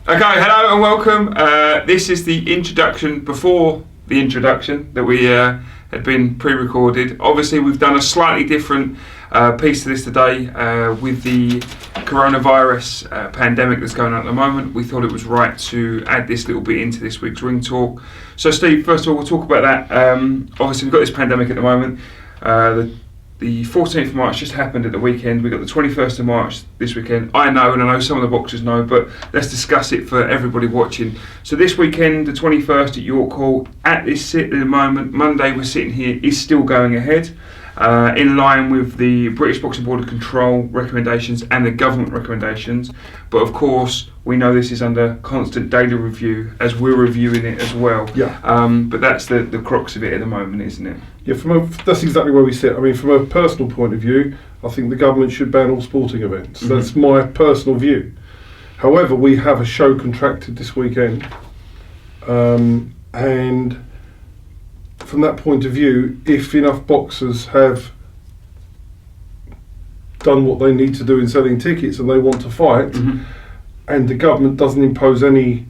Okay, hello and welcome. This is the introduction before the introduction that we had been pre-recorded. Obviously, we've done a slightly different piece to this today with the coronavirus pandemic that's going on at the moment. We thought it was right to add this little bit into this week's Ring Talk. So, Steve, first of all, we'll talk about that. Obviously, we've got this pandemic at the moment. The 14th of March just happened at the weekend. We've got the 21st of March this weekend. I know, and I know some of the boxers know, but let's discuss it for everybody watching. So this weekend, the 21st at York Hall, at the moment, Monday we're sitting here, is still going ahead. In line with the British Boxing Board of Control recommendations and the government recommendations. But of course, we know this is under constant daily review as we're reviewing it as well. Yeah. But that's the crux of it at the moment, isn't it? Yeah, that's exactly where we sit. I mean, from a personal point of view, I think the government should ban all sporting events. Mm-hmm. That's my personal view. However, we have a show contracted this weekend, and from that point of view, if enough boxers have done what they need to do in selling tickets and they want to fight, mm-hmm. and the government doesn't impose any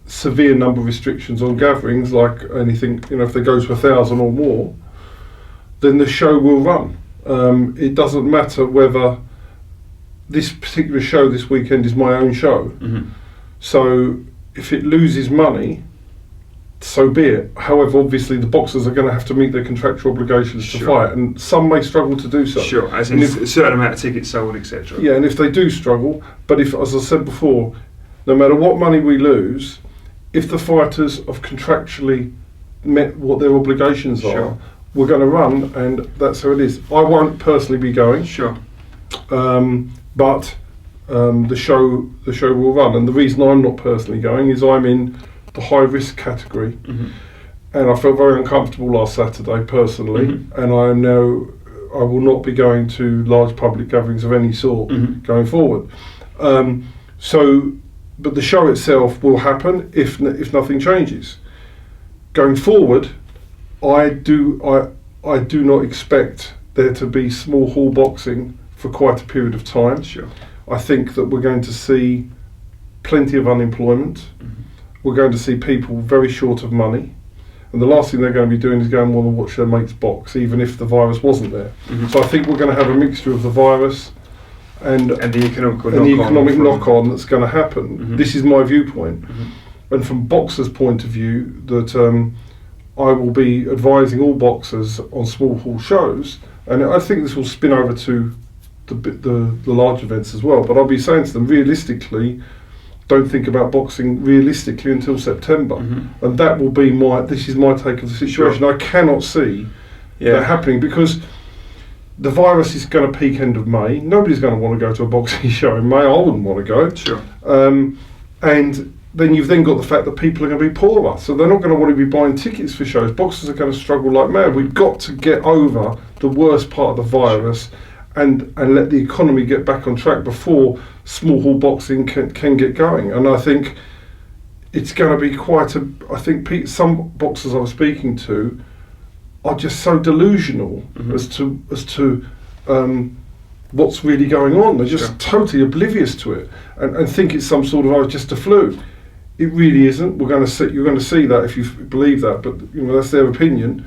severe number of restrictions on gatherings, like anything, if they go to 1,000 or more, then the show will run. It doesn't matter whether this particular show this weekend is my own show. Mm-hmm. So if it loses money, so be it. However, obviously the boxers are going to have to meet their contractual obligations to fight, and some may struggle to do so. Sure, as in a certain amount of tickets sold, etc. Yeah, and if they do struggle, but if, as I said before, no matter what money we lose, if the fighters have contractually met what their obligations are, we're going to run, and that's how it is. I won't personally be going. Sure. But the show will run, and the reason I'm not personally going is I'm in the high risk category, mm-hmm. and I felt very uncomfortable last Saturday personally, mm-hmm. and I will not be going to large public gatherings of any sort, mm-hmm. going forward. But the show itself will happen if nothing changes. Going forward, I do not expect there to be small hall boxing for quite a period of time. Sure. I think that we're going to see plenty of unemployment. Mm-hmm. We're going to see people very short of money, and the last thing they're going to be doing is going to want to watch their mates box, even if the virus wasn't there. Mm-hmm. So I think we're going to have a mixture of the virus and the economic knock-on that's going to happen. Mm-hmm. This is my viewpoint. Mm-hmm. And from boxers' point of view, that I will be advising all boxers on small hall shows, and I think this will spin over to the large events as well. But I'll be saying to them, realistically, don't think about boxing realistically until September, mm-hmm. and that will be this is my take of the situation. Sure. I cannot see that happening because the virus is going to peak end of May. Nobody's going to want to go to a boxing show in May. I wouldn't want to go. Sure. And then you've then got the fact that people are going to be poorer, so they're not going to want to be buying tickets for shows. Boxers are going to struggle like mad. We've got to get over the worst part of the virus and let the economy get back on track before small hall boxing can get going. And I think it's going to be I think some boxers I was speaking to are just so delusional, mm-hmm. as to what's really going on. They're just totally oblivious to it and think it's some sort of just a flu. It really isn't. You're going to see that if you believe that, but that's their opinion.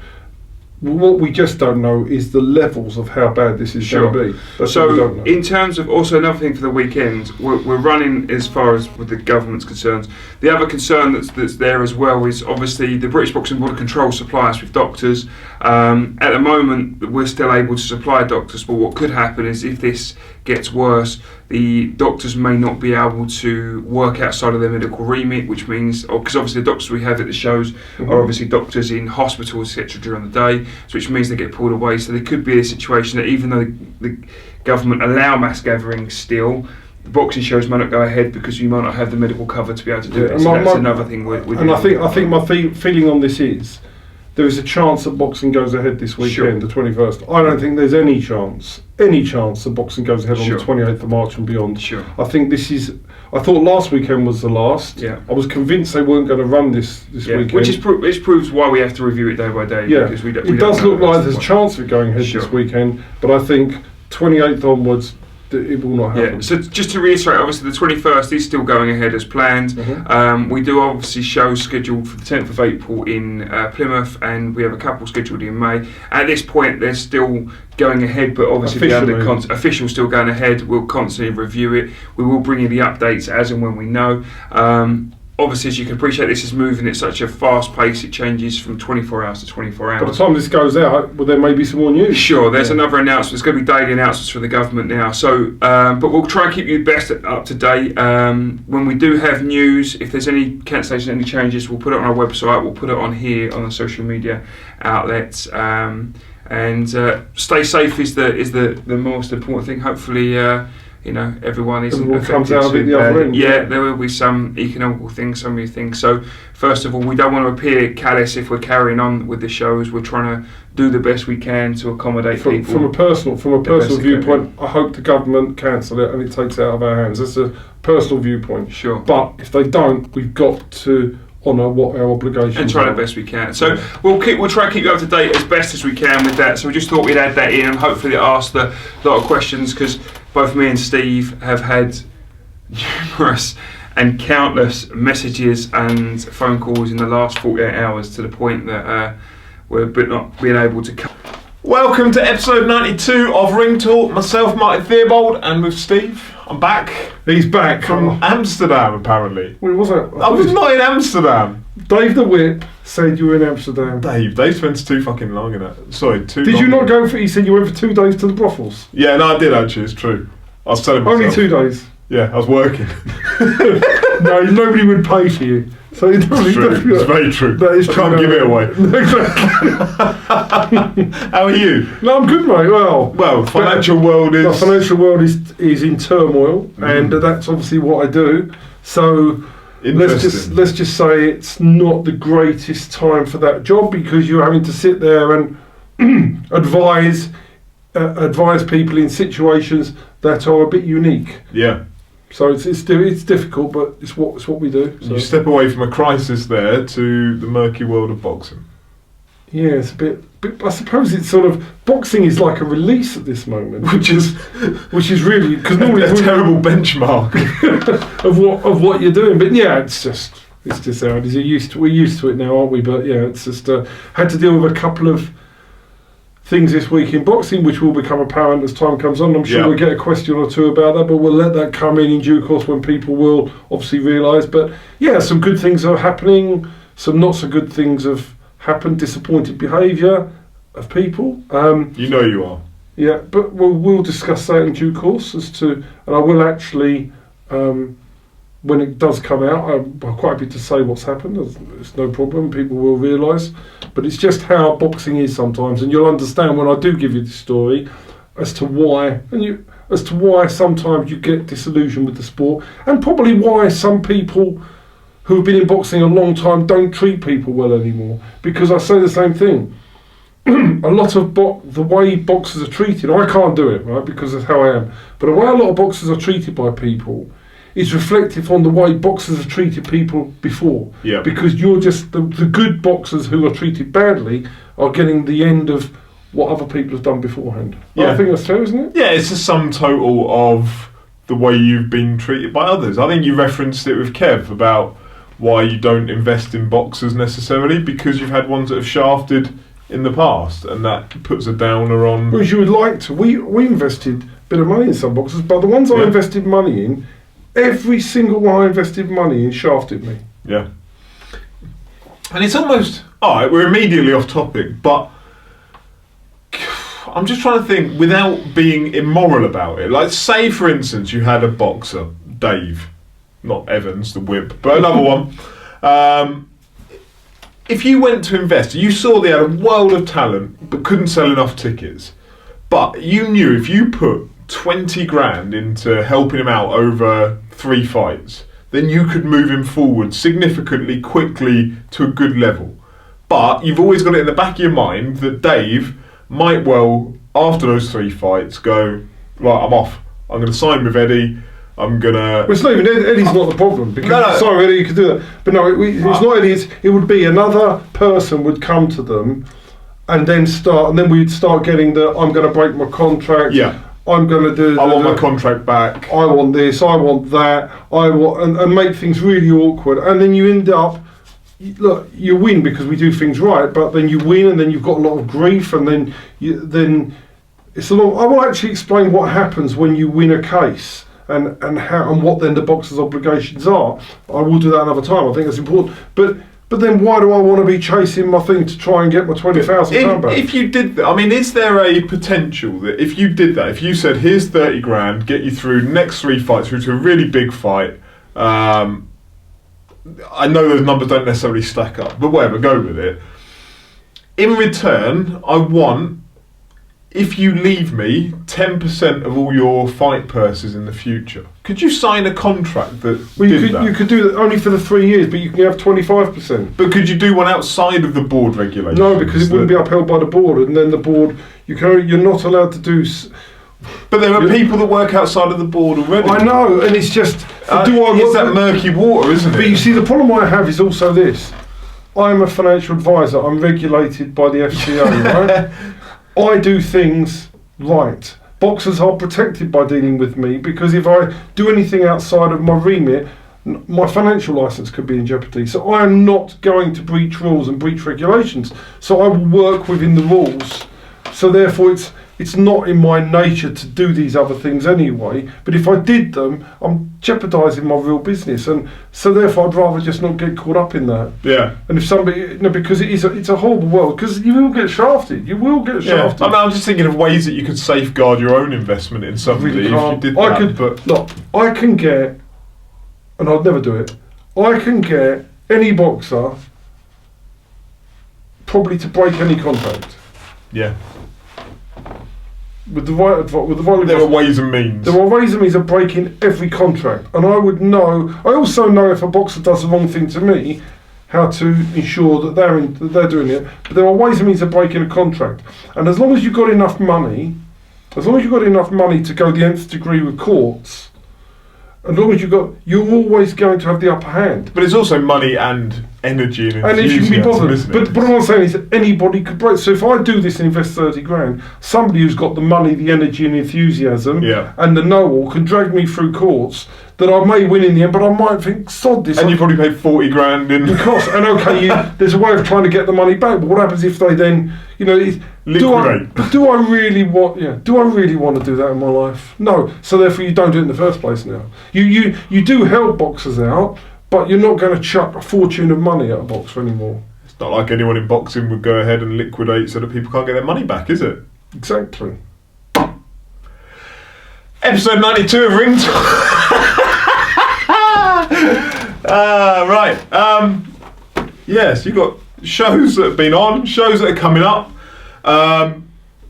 What we just don't know is the levels of how bad this is going to be. That's so, in terms of also another thing for the weekend, we're running as far as with the government's concerns. The other concern that's there as well is obviously the British Boxing Board of Control supply us with doctors. At the moment, we're still able to supply doctors, but what could happen is if this gets worse, the doctors may not be able to work outside of their medical remit, which means, because obviously the doctors we have at the shows mm-hmm. are obviously doctors in hospitals, etc. during the day, so which means they get pulled away. So there could be a situation that even though the government allow mass gatherings still, the boxing shows might not go ahead because you might not have the medical cover to be able to do it. So that's another thing. I think my feeling on this is there is a chance that boxing goes ahead this weekend, the 21st. I don't think there's any chance that boxing goes ahead on the 28th of March and beyond. Sure. I think I thought last weekend was the last. Yeah. I was convinced they weren't going to run this weekend. Which proves why we have to review it day by day. Yeah. Because it does look like there's a chance of it going ahead this weekend, but I think 28th onwards, it will not happen. Yeah. So just to reiterate, obviously the 21st is still going ahead as planned. We do obviously shows scheduled for the 10th of April in Plymouth, and we have a couple scheduled in May. At this point, they're still going ahead, but obviously the official still going ahead. We'll constantly review it. We will bring you the updates as and when we know. Obviously, as you can appreciate, this is moving at such a fast pace. It changes from 24 hours to 24 hours. By the time this goes out, well, there may be some more news. Sure, there's another announcement. There's going to be daily announcements from the government now. So, but we'll try and keep you best up to date. When we do have news, if there's any cancellation, any changes, we'll put it on our website. We'll put it on here on the social media outlets. And stay safe is the most important thing. Hopefully, everyone isn't affected. Comes out of it the other end. Yeah, there will be some economical things, some of these things. So, first of all, we don't want to appear callous if we're carrying on with the shows. We're trying to do the best we can to accommodate people. From a personal viewpoint, I hope the government cancel it and it takes it out of our hands. That's a personal viewpoint. Sure. But if they don't, we've got to honour what our obligations are. And try the best we can. So we'll try and keep you up to date as best as we can with that. So we just thought we'd add that in, and hopefully it asked a lot of questions, because both me and Steve have had numerous and countless messages and phone calls in the last 48 hours, to the point that we're not being able to come. Welcome to episode 92 of Ring Talk. Myself, Martin Theobald, and with Steve. I'm back. He's back from Amsterdam, apparently. Well, was that? I was not in Amsterdam. Dave the Whip said you were in Amsterdam. Dave spends too fucking long in that. Sorry, too long. Did you not go for? He said you went for 2 days to the brothels. Yeah, no, I did actually. It's true. I was telling myself. Only 2 days. Yeah, I was working. No, nobody would pay for you. So it's true. It's very true. That is true. Can't give it away. How are you? No, I'm good, mate. Well, financial world is. The financial world is in turmoil, and that's obviously what I do. So let's just say it's not the greatest time for that job, because you're having to sit there and advise people in situations that are a bit unique. Yeah. So it's difficult, but it's what we do. So. You step away from a crisis there to the murky world of boxing. Yeah, it's a bit. I suppose it's sort of, boxing is like a release at this moment, which is really, because normally a terrible benchmark of what you're doing. But yeah, it's just how it is. We're used to it now, aren't we? But yeah, it's just had to deal with a couple of things this week in boxing, which will become apparent as time comes on. I'm sure we'll get a question or two about that, but we'll let that come in due course when people will obviously realise. But yeah, some good things are happening, some not so good things have happened, disappointed behaviour of people. You are. Yeah, but we'll discuss that in due course and I will actually, when it does come out, I'm quite happy to say what's happened. It's no problem, people will realise. But it's just how boxing is sometimes, and you'll understand when I do give you the story as to why sometimes you get disillusioned with the sport, and probably why some people who have been in boxing a long time don't treat people well anymore. Because I say the same thing. A lot of the way boxers are treated, I can't do it, right, because of how I am, but the way a lot of boxers are treated by people is reflective on the way boxers have treated people before. Yeah. Because you're just the good boxers who are treated badly are getting the end of what other people have done beforehand. Yeah. I think that's fair, isn't it? Yeah, it's a sum total of the way you've been treated by others. I think you referenced it with Kev about why you don't invest in boxers necessarily, because you've had ones that have shafted in the past, and that puts a downer on. Whereas you would like to. We invested a bit of money in some boxers, but the ones I invested money in, every single one I invested money in shafted me. Yeah. And it's almost... Alright, we're immediately off topic, but I'm just trying to think without being immoral about it. Like, say, for instance, you had a boxer, Dave, not Evans, the whip, but another one. If you went to invest, you saw they had a world of talent, but couldn't sell enough tickets. But you knew if you put 20 grand into helping him out over 3 fights, then you could move him forward significantly quickly to a good level. But you've always got it in the back of your mind that Dave might well, after those 3 fights, go, right, I'm off. I'm going to sign with Eddie. I'm going to... Well, it's not even Eddie's not the problem. Because No. Sorry, Eddie, you could do that. But no, it's not Eddie. It would be another person would come to them and then we'd start getting the, I'm going to break my contract. Yeah. I'm going to do. I want my contract back. I want this. I want that. I want and make things really awkward, and then you end up. Look, you win because we do things right, but then you win, and then you've got a lot of grief, and then it's a lot. I will actually explain what happens when you win a case. And how and what then the boxer's obligations are. I will do that another time. I think that's important. But then why do I want to be chasing my thing to try and get my £20,000 back? If you did that, I mean, is there a potential that if you did that, if you said, here's 30 grand, get you through next 3 fights, through to a really big fight, I know those numbers don't necessarily stack up, but whatever, go with it. In return, I want, if you leave me, 10% of all your fight purses in the future. Could you sign a contract that that? You could do that only for the 3 years, but you can have 25%. But could you do one outside of the board regulations? No, because it wouldn't be upheld by the board, and then the board, you're not allowed to do... But there are people that work outside of the board already. I know, and it's just... it's that murky water, isn't it? But you see, the problem I have is also this. I'm a financial advisor. I'm regulated by the FCA, right? I do things right. Boxers are protected by dealing with me because if I do anything outside of my remit, my financial licence could be in jeopardy. So I am not going to breach rules and breach regulations. So I will work within the rules. So therefore it's not in my nature to do these other things anyway. But if I did them, I'm jeopardising my real business, and so therefore I'd rather just not get caught up in that. Yeah. And if somebody, because it's a horrible world, because you will get shafted. You will get shafted. I mean, I'm just thinking of ways that you could safeguard your own investment in somebody if you did that. Look, I can get, and I'd never do it. I can get any boxer probably to break any contract. Yeah. With the right there are ways and means. There are ways and means of breaking every contract, and I would know. I also know if a boxer does the wrong thing to me, how to ensure that they're doing it. But there are ways and means of breaking a contract, and as long as you've got enough money, to go the nth degree with courts, as long as you're always going to have the upper hand. But it's also money and energy and it should be bothered. Isn't it? But what I'm saying is that anybody could break. So if I do this and invest 30 grand, somebody who's got the money, the energy and enthusiasm and the know-all can drag me through courts that I may win in the end, but I might think, sod this. And you probably paid 40 grand in cost. And okay, there's a way of trying to get the money back, but what happens if they then, liquidate? Do I really want to do that in my life? No. So therefore you don't do it in the first place now. You do help boxers out, but you're not going to chuck a fortune of money at a boxer anymore. It's not like anyone in boxing would go ahead and liquidate so that people can't get their money back, is it? Exactly. Episode 92 of Ring Talk. Right. Yes, you've got shows that have been on, shows that are coming up.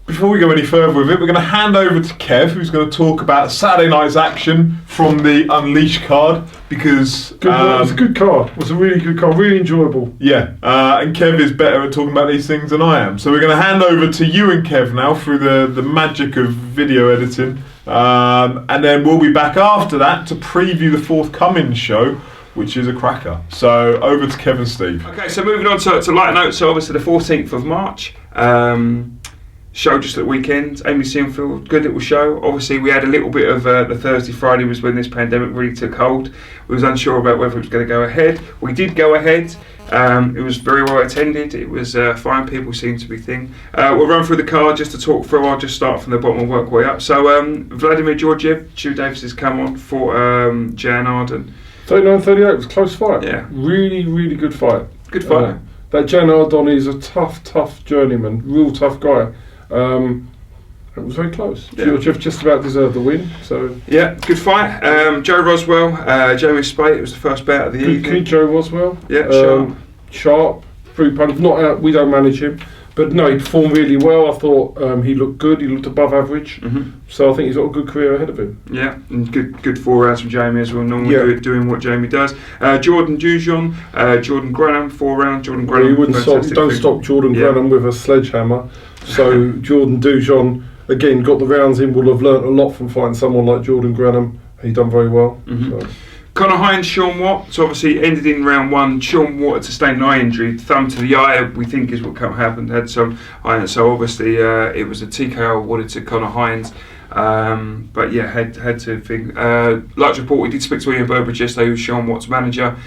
Before we go any further with it, we're going to hand over to Kev, who's going to talk about Saturday night's action from the Unleashed card, because... it was a good card. It was a really good card, really enjoyable. Yeah, and Kev is better at talking about these things than I am. So we're going to hand over to you and Kev now through the magic of video editing. And then we'll be back after that to preview the forthcoming show, which is a cracker. So over to Kev and Steve. Okay, so moving on to light notes. So obviously the 14th of March. Show just at the weekend, Amy Sinfield, good little show. Obviously we had a little bit of the Thursday, Friday was when this pandemic really took hold. We was unsure about whether it was going to go ahead. We did go ahead. It was very well attended. It was fine, people seemed to be thing. We'll run through the card just to talk through. I'll just start from the bottom and work way up. So Vladimir Georgiev, Stu Davis has come on for Jan Arden. 39-38 was a close fight. Yeah. Really, really good fight. Good fight. That Jan Arden is a tough journeyman, real tough guy. It was very close. Yeah. Georgiev just about deserved the win. So yeah, good fight. Joe Roswell, Jamie Spate. It was the first bout of the evening. Good Joe Roswell. Yeah, sharp. Through punch. Not out. We don't manage him, but no, he performed really well. I thought he looked good. He looked above average. Mm-hmm. So I think he's got a good career ahead of him. Yeah, and good 4 rounds from Jamie as well. Normally doing what Jamie does. Jordan Dujon, Jordan Granham, 4 rounds. Jordan Granham. You wouldn't stop Jordan Granham with a sledgehammer. So Jordan Dujon again got the rounds in. Will have learnt a lot from fighting someone like Jordan Granham. He done very well. Mm-hmm. So. Conor Hinds, Sean Watt. So obviously ended in round 1. Sean Watt had sustained an eye injury, thumb to the eye. We think is what happened. Had some eye. So obviously it was a TKO awarded to Conor Hinds. But yeah, had to think. Like to report, we did speak to Ian Burbridge yesterday, who's Sean Watt's manager.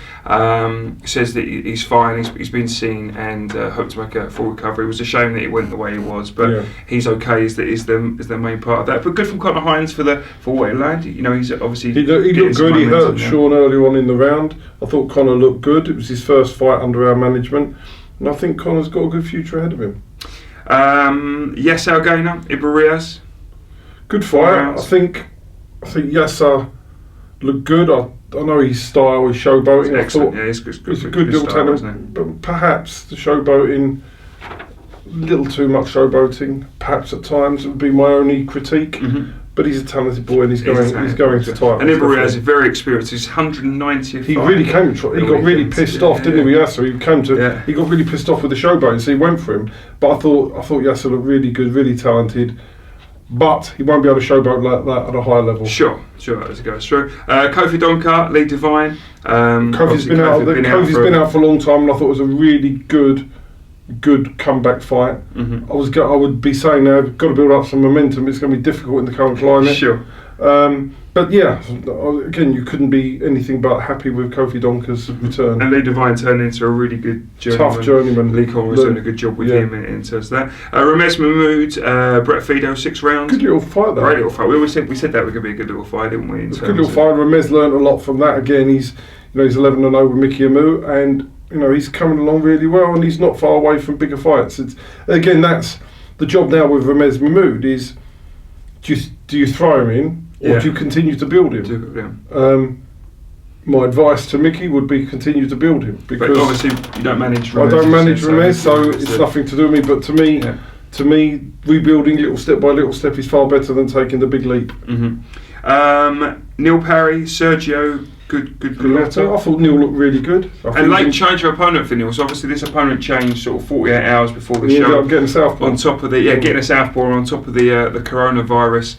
Says that he's fine, he's been seen, and hope to make a full recovery. It was a shame that it went the way it was, but he's okay. Is the main part of that. But good from Conor Hinds for what he landed. You know, he's obviously he looked good. He hurt Sean earlier on in the round. I thought Conor looked good. It was his first fight under our management, and I think Conor's got a good future ahead of him. Yaser Al Ghena, Ibrahim. Good fight. I think Yaser looked good. I know his style is showboating. Excellent. Yeah, he's a good little talent, but perhaps the showboating, a little too much showboating. Perhaps at times would be my only critique. Mm-hmm. But he's a talented boy, and he's going to title. And Ibrahim is very experienced. He's 190th. He really came. He got really pissed off, didn't he? Yaser. He got really pissed off with the showboating, so he went for him. But I thought Yaser looked really good, really talented. But he won't be able to showboat like that at a high level. Sure, as it goes through. Kofi Donker, Lee Devine. Kofi's been out for a long time, and I thought it was a really good comeback fight. Mm-hmm. I would be saying now, got to build up some momentum. It's going to be difficult in the current climate. Sure. But yeah, again, you couldn't be anything but happy with Kofi Donker's return. And Lee Devine turned into a really good journeyman. Tough journeyman. Lee Conrad was doing a good job with him in terms of that. Ramez Mahmood, Brett Fido, 6 rounds. Good little fight, though. Great little fight. We said that was going to be a good little fight, didn't we? It's a good little fight. Ramez learned a lot from that. Again, he's 11-0 with Mickey Amu, and he's coming along really well, and he's not far away from bigger fights. Again, that's the job now with Ramez Mahmood is just, do you throw him in, or do you continue to build him? My advice to Mickey would be continue to build him, because but obviously you don't manage Ramez. I don't manage Ramez, so it's nothing to do with me. But to me, rebuilding little step by little step is far better than taking the big leap. Mm-hmm. Neil Parry, Sergio. Good. I thought Neil looked really good. And late change of opponent for Neil. So obviously this opponent changed sort of 48 hours before the show. I'm getting southpaw. On top of getting a southpaw on top of the coronavirus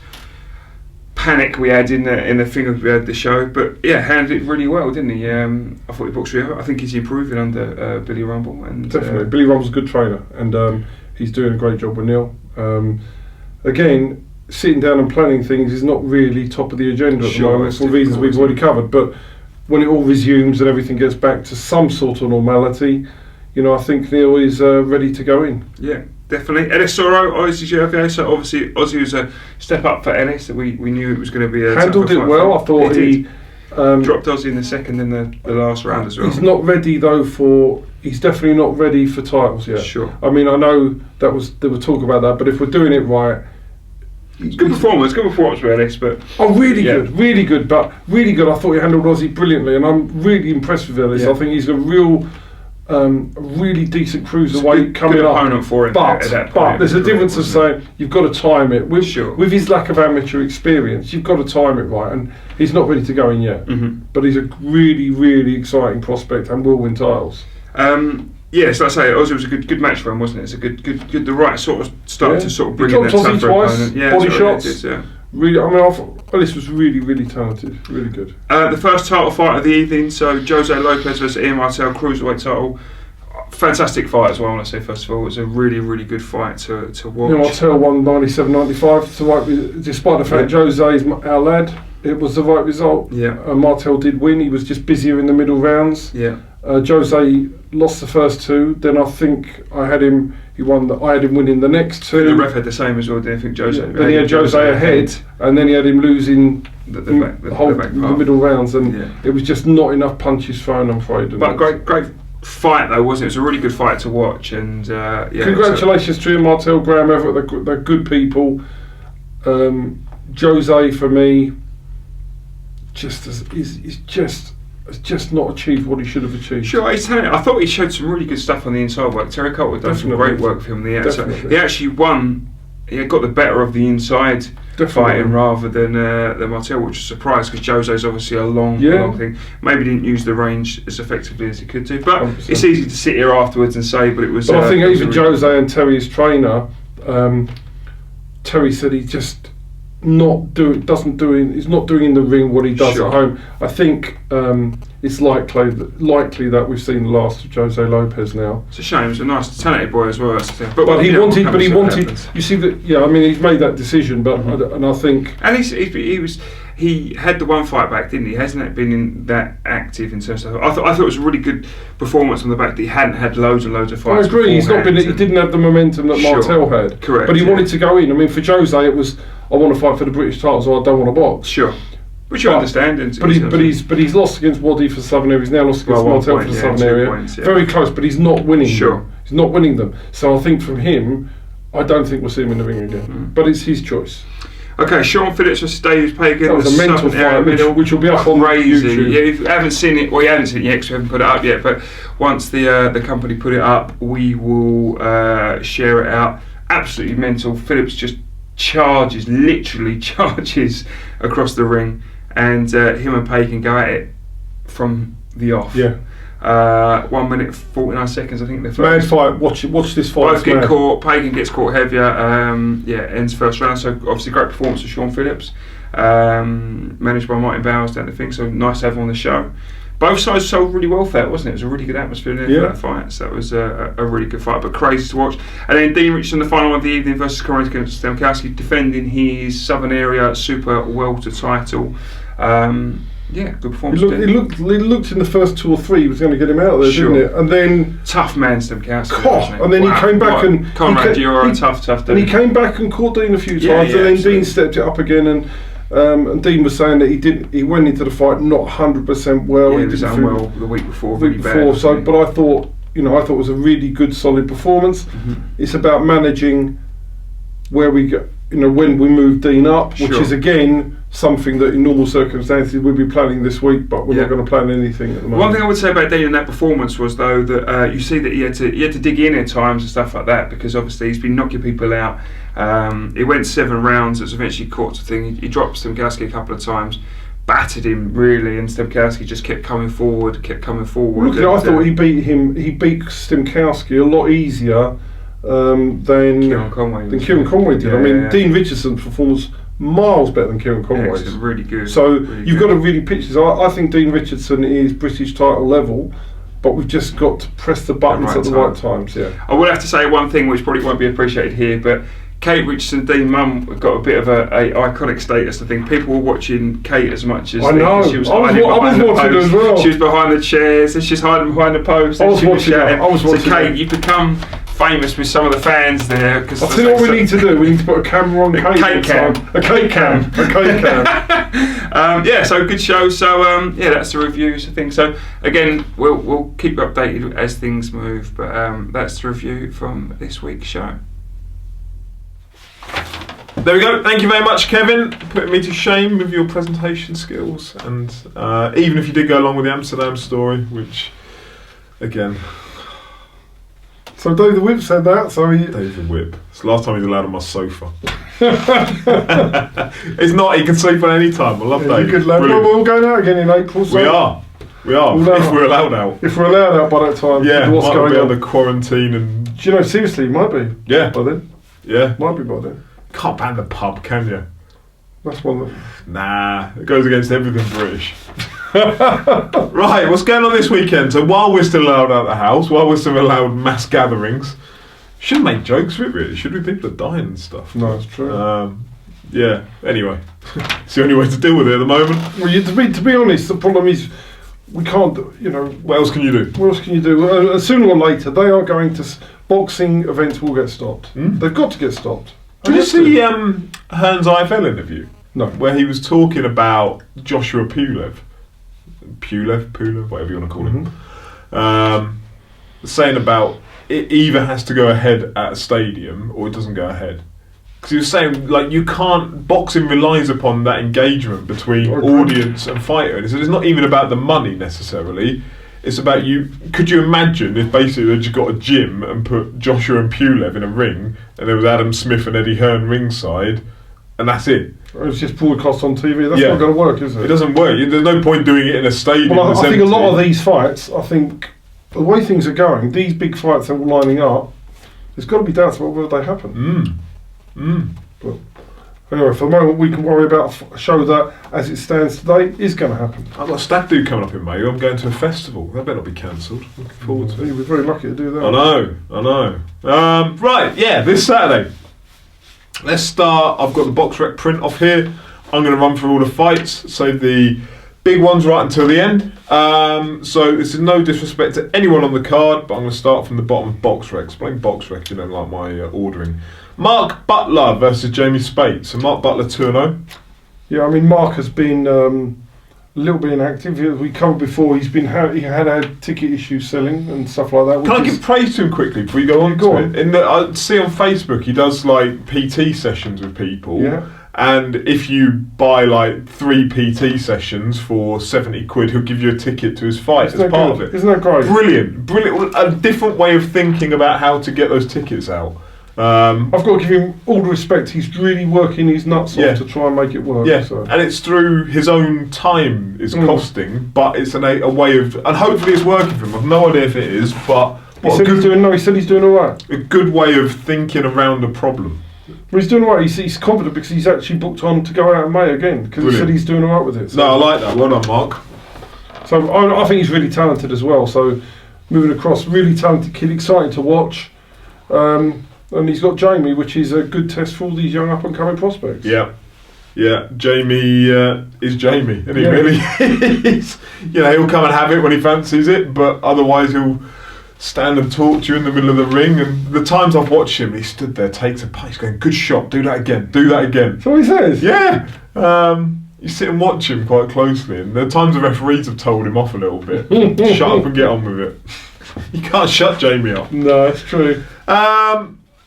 panic we had in the thing of we had the show. But handled it really well, didn't he? I thought he boxed really well. I think he's improving under Billy Rumble. And definitely, Billy Rumble's a good trainer, and he's doing a great job with Neil. Again, sitting down and planning things is not really top of the agenda at the moment for reasons we've already covered. But when it all resumes and everything gets back to some sort of normality, I think Neil is ready to go in. Yeah, definitely. Ellis Zorro, Aussie. So obviously Aussie was a step up for Ellis. We knew it was going to be a handled it well. I thought he dropped Aussie in the second in the last round as well. He's not ready though he's definitely not ready for titles yet. Sure. I mean, I know there was talk about that, but if we're doing it right. Good performance with Ellis, but really good. But really good. I thought he handled Aussie brilliantly, and I'm really impressed with Ellis. I think he's a really decent cruiserweight coming good up. Opponent for him but at that point, there's a difference of saying you've got to time it with his lack of amateur experience. You've got to time it right, and he's not ready to go in yet. Mm-hmm. But he's a really, really exciting prospect and will win titles. Yes, like I say, Aussie was a good match for him, wasn't it? It's a good, the right sort of start to sort of bring in that tougher opponent. Body shots. Really, I thought Ellis was really, really talented, really good. The first title fight of the evening, so Jose Lopes versus Iain Martell, cruiserweight title. Fantastic fight as well, I want to say, first of all. It was a really, really good fight to watch. Martell won 97-95, despite the fact Jose is our lad. It was the right result. Yeah. Martell did win. He was just busier in the middle rounds. Yeah. Jose lost the first 2. Then I think I had him. He won. I had him winning the next 2. The ref had the same as well. Didn't I think Jose? Yeah. Then he had Jose ahead, and then he had him losing the middle rounds, and it was just not enough punches thrown. I'm afraid. But great fight though, wasn't it? It was a really good fight to watch, and congratulations to Martell, Graham Everett. They're good people. Jose for me, is just not achieved what he should have achieved. Sure, I thought he showed some really good stuff on the inside work. Terry Cole done some great work for him on the outside. He actually won. He got the better of the inside fighting rather than Martell, which was a surprise because Jose's obviously a long thing. Maybe didn't use the range as effectively as he could do. But 100%. It's easy to sit here afterwards and say, but it was. But I think even Jose and Terry's trainer, Terry said he's not doing in the ring what he does at home. I think it's likely that we've seen the last of Jose Lopez now. It's a shame. He's a nice, talented boy as well. But he wanted. You see that? Yeah, I mean, he's made that decision, but and I think. And he had the one fight back, didn't he? Hasn't been that active in terms of. I thought it was a really good performance on the back. That he hadn't had loads and loads of fights. I agree. He didn't have the momentum that Martell had. Correct. But he wanted to go in. I mean, for Jose, it was I want to fight for the British titles, or I don't want to box. Sure. Which you understand. But he's lost against Wadi for Southern Area. He's now lost against Martell for the Southern Area. Points, yeah. Very close, but he's not winning. Sure. Them. He's not winning them. So I think from him, I don't think we'll see him in the ring again. But it's his choice. Okay, Sean Phillips versus David Pagan. That was a mental fight, which will be up on YouTube. Yeah, if you haven't seen it, well, you haven't seen it yet because we haven't put it up yet. But once the company put it up, we will share it out. Absolutely mental. Phillips just literally charges across the ring, and him and Pagan go at it from the off. Yeah. 1 minute 49 seconds, I think. Mad fight. Watch this fight. Both get caught. Pagan gets caught heavier. Ends first round. So obviously great performance of Sean Phillips, managed by Martin Bowers down the thing. So nice to have him on the show. Both sides sold really well for that, wasn't it? It was a really good atmosphere in there for that fight. So that was a really good fight, but crazy to watch. And then Dean Richardson, the final of the evening versus Konrad Stempkowski, defending his Southern Area Super Welter title. Good performance. It looked in the first 2 or 3 he was going to get him out there, didn't it? And then tough man Stempkowski. And then he came back and Konrad, you're a tough dude. And he came back and caught Dean a few times, and then absolutely. Dean stepped it up again, and Dean was saying that he went into the fight not 100% well. Yeah, he was unwell the week before. But I thought it was a really good, solid performance. It's about managing where we go. When we move Dean up, which is again something that in normal circumstances we'd be planning this week, but we're not going to plan anything at the moment. One thing I would say about Dean in that performance was though that you see that he had to dig in at times and stuff like that, because obviously he's been knocking people out. It went 7 rounds. It was eventually caught to thing. He dropped Stempkowski a couple of times, battered him really, and Stempkowski just kept coming forward. I thought he beat Stempkowski a lot easier than Kieran Conway did. Dean Richardson's performance miles better than Kieran Conway's. Excellent, really good. So you've got to really pitch this. I think Dean Richardson is British title level, but we've just got to press the buttons at the right times. Yeah. I will have to say one thing which probably won't be appreciated here, but Kate Richardson, Dean Mum got a bit of a iconic status. I think people were watching Kate as much as I know. She was hiding behind the post. As well. She was behind the chairs, and she's hiding behind the post. I was watching. So Kate, you've become famous with some of the fans there. I'll tell you what we need to do. We need to put a camera on Kate. A cake cam. So good show. So that's the reviews, I think. So again, we'll keep you updated as things move. But that's the review from this week's show. There we go. Thank you very much, Kevin, putting me to shame with your presentation skills, and even if you did go along with the Amsterdam story, which again. So David Whip said that. David Whip. It's the last time he's allowed on my sofa. It's not. He can sleep on any time. I love Dave. Good lad. We're all going out again in April. So we are. If we're allowed out. If we're allowed out by that time. Yeah. What's going on? Under quarantine and. Do you know? Seriously, it might be. Yeah. By then. Yeah. Might be by then. Can't ban the pub, can you? That's one that. Nah, it goes against everything British. Right, what's going on this weekend? So while we're still allowed out of the house, while we're still allowed mass gatherings, shouldn't make jokes of it really, should we? People are dying and stuff. No, it's true. Anyway, it's the only way to deal with it at the moment. Well, to be honest, the problem is we can't, What else can you do? What else can you do? Sooner or later, they are going to... Boxing events will get stopped. They've got to get stopped. Did you see Hearn's IFL interview? No. Where he was talking about Joshua Pulev, whatever you want to call him, saying about it either has to go ahead at a stadium or it doesn't go ahead. Because he was saying, you can't... Boxing relies upon that engagement between audience and fighter. And he said it's not even about the money necessarily. It's about you. Could you imagine if basically they just got a gym and put Joshua and Pulev in a ring, and there was Adam Smith and Eddie Hearn ringside, and that's it? It's just broadcast on TV. That's not going to work, is it? It doesn't work. There's no point doing it in a stadium. Well, I think a lot of these fights, the way things are going, these big fights are lining up, there's got to be doubts about whether they happen. But Anyway, for the moment, we can worry about a show that, as it stands today, is going to happen. I've got a stag do coming up in May. I'm going to a festival. That better not be cancelled. Looking forward to it. You'll be very lucky to do that. I know. Right, yeah, this Saturday. Let's start. I've got the box rec print off here. I'm going to run through all the fights, save the big ones right until the end. So this is no disrespect to anyone on the card, but I'm going to start from the bottom of box rec. Explain box rec, you know, like my ordering. Mark Butler versus Jamie Spate. So Mark Butler 2-0. Yeah, I mean, Mark has been a little bit inactive. We covered before, he had ticket issues selling and stuff like that. Can I give praise to him quickly before you go on to it? I see on Facebook he does like PT sessions with people. Yeah. And if you buy like 3 PT sessions for 70 quid, he'll give you a ticket to his fight as part of it. Isn't that great? Brilliant. A different way of thinking about how to get those tickets out. I've got to give him all the respect. He's really working his nuts off to try and make it work. Yeah, so. And it's through his own time is costing, but it's a way of, and hopefully it's working for him. I've no idea if it is, but he said he's doing all right. A good way of thinking around a problem. Well, he's doing all right. He's confident because he's actually booked on to go out in May again because he said he's doing all right with it. So. No, I like that. Well done, Mark. So I think he's really talented as well. So moving across, really talented kid, exciting to watch. And he's got Jamie, which is a good test for all these young up-and-coming prospects. Yeah. Jamie is Jamie, and he really is. He'll come and have it when he fancies it, but otherwise he'll stand and talk to you in the middle of the ring. And the times I've watched him, he stood there, takes a pace, going, "Good shot, do that again." That's what he says? Yeah. You sit and watch him quite closely, and the times the referees have told him off a little bit. Shut up and get on with it. You can't shut Jamie up. No, it's true.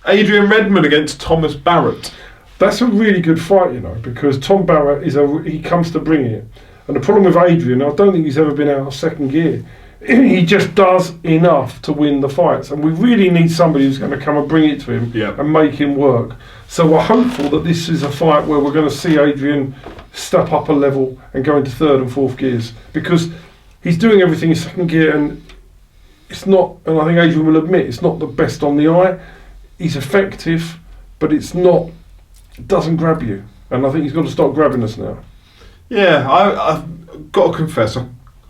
Adrian Redman against Thomas Barrett. That's a really good fight, because Tom Barrett he comes to bring it. And the problem with Adrian, I don't think he's ever been out of second gear. He just does enough to win the fights, and we really need somebody who's going to come and bring it to him and make him work. So we're hopeful that this is a fight where we're going to see Adrian step up a level and go into third and fourth gears, because he's doing everything in second gear, and it's not, and I think Adrian will admit, it's not the best on the eye. He's effective, but it doesn't grab you. And I think he's got to start grabbing us now. Yeah, I've got to confess,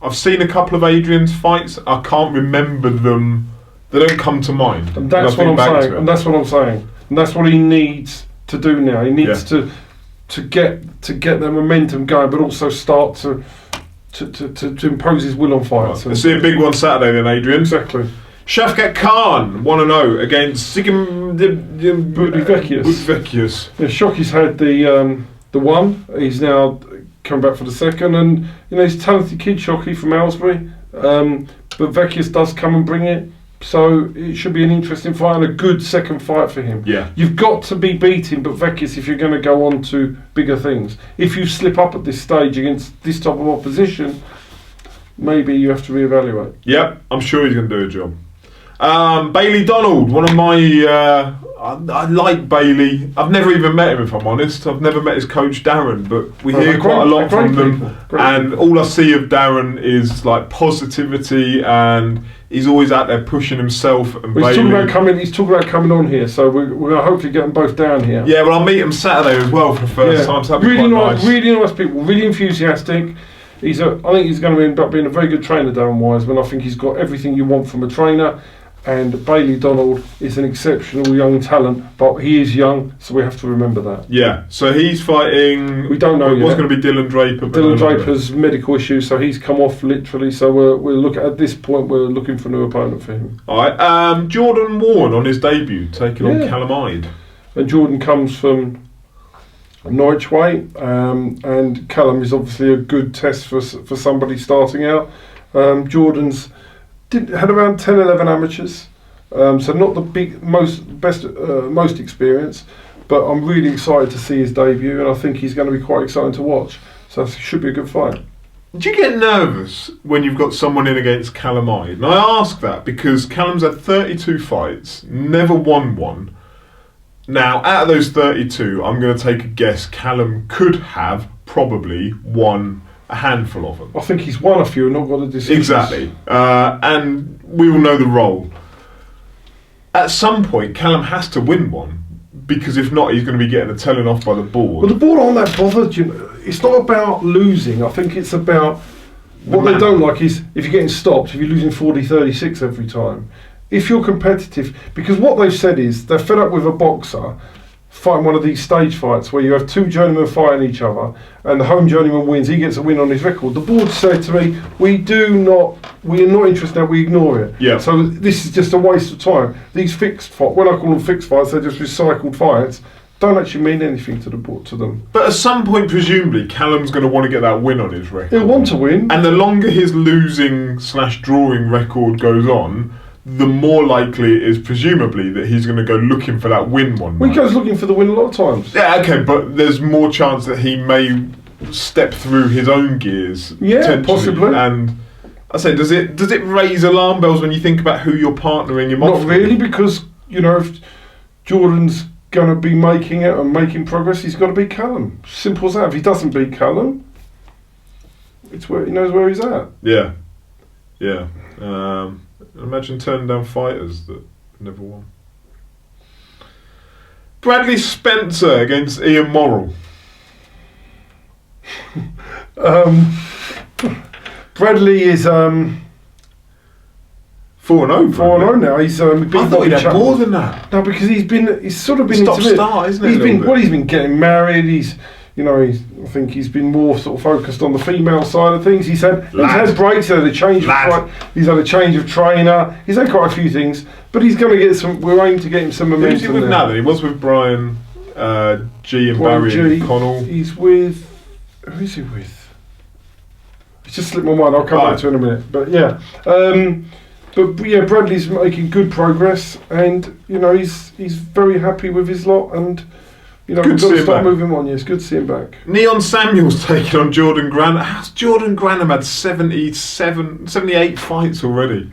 I've seen a couple of Adrian's fights. I can't remember them. They don't come to mind. And that's what I'm saying. And that's what I'm saying. And that's what he needs to do now. He needs to get the momentum going, but also start to impose his will on fights. Right. See a big one Saturday then, Adrian. Exactly. Shocki Khan 1-0 against Budvicius. Yeah, Shocki's had the one. He's now come back for the second, and he's a talented kid, Shocki from Aylesbury. But Vecius does come and bring it, so it should be an interesting fight and a good second fight for him. Yeah, you've got to be beating Vecius if you're going to go on to bigger things. If you slip up at this stage against this type of opposition, maybe you have to reevaluate. Yep, I'm sure he's going to do a job. Bailey Donald, one of my I like Bailey. I've never even met him, if I'm honest. I've never met his coach Darren, but we hear quite a lot from them. And all I see of Darren is like positivity, and he's always out there pushing himself. And he's talking about coming on here, so we're going to hopefully get them both down here. Yeah, well, I'll meet him Saturday as well for the first time. So that'd be quite nice. Really nice people, really enthusiastic. I think he's going to end up being a very good trainer, Darren Wiseman. I think he's got everything you want from a trainer. And Bailey Donald is an exceptional young talent, but he is young, so we have to remember that. Yeah, so he's fighting. We don't know yet. What's going to be Dylan Draper? Dylan Draper's medical issues, so he's come off literally. So at this point, we're looking for a new opponent for him. All right, Jordan Warren on his debut, taking on Callum Hyde. And Jordan comes from Norwich way, and Callum is obviously a good test for somebody starting out. Jordan's had around 10, 11 amateurs, so not the most experience, but I'm really excited to see his debut, and I think he's going to be quite exciting to watch. So it should be a good fight. Do you get nervous when you've got someone in against Callum Hyde? And I ask that because Callum's had 32 fights, never won one. Now, out of those 32, I'm going to take a guess Callum could have probably won a handful of them. I think he's won a few and not got a decision. Exactly. And we all know the role. At some point, Callum has to win one because if not, he's going to be getting a telling off by the board. Well, the board aren't that bothered. It's not about losing. I think it's about what they don't like is if you're getting stopped, if you're losing 40-36 every time. If you're competitive, because what they've said is they're fed up with a boxer fighting one of these stage fights where you have two journeymen fighting each other and the home journeyman wins, he gets a win on his record. The board said to me, we are not interested, we ignore it. Yeah. So this is just a waste of time. These fixed fights, when I call them fixed fights, they're just recycled fights, don't actually mean anything to the board, to them. But at some point, presumably, Callum's going to want to get that win on his record. He'll want to win. And the longer his losing/drawing record goes on, the more likely it is presumably that he's going to go looking for that win one Well, night. he goes looking for the win a lot of times. Yeah, okay, but there's more chance that he may step through his own gears. Yeah, potentially. possibly. And I say, does it raise alarm bells when you think about who you're partnering him off Not really, because, if Jordan's going to be making it and making progress, he's got to beat Callum. Simple as that. If he doesn't beat Callum, it's where he knows where he's at. Yeah. Imagine turning down fighters that never won. Bradley Spencer against Ian Morrell. Bradley is 4-0. 4-0 now. He's I thought he'd have more than that. No, because he's sort of been Stop start, isn't it? He's been getting married. I think he's been more sort of focused on the female side of things. He's had breaks. He's had a change of trainer. He's had quite a few things, but he's going to get some. We're aiming to get him some momentum. Who's he with now? Then he was with Brian G and Brian Barry G. and Connell. He's with. Who is he with? It's just slipped my mind. I'll come back to it in a minute. But yeah. But yeah, Bradley's making good progress, and he's very happy with his lot, and we've got to start moving him on. Yeah, it's good to see him back. Neon Samuel's taking on Jordan Granham. How's Jordan Granham had 78 fights already?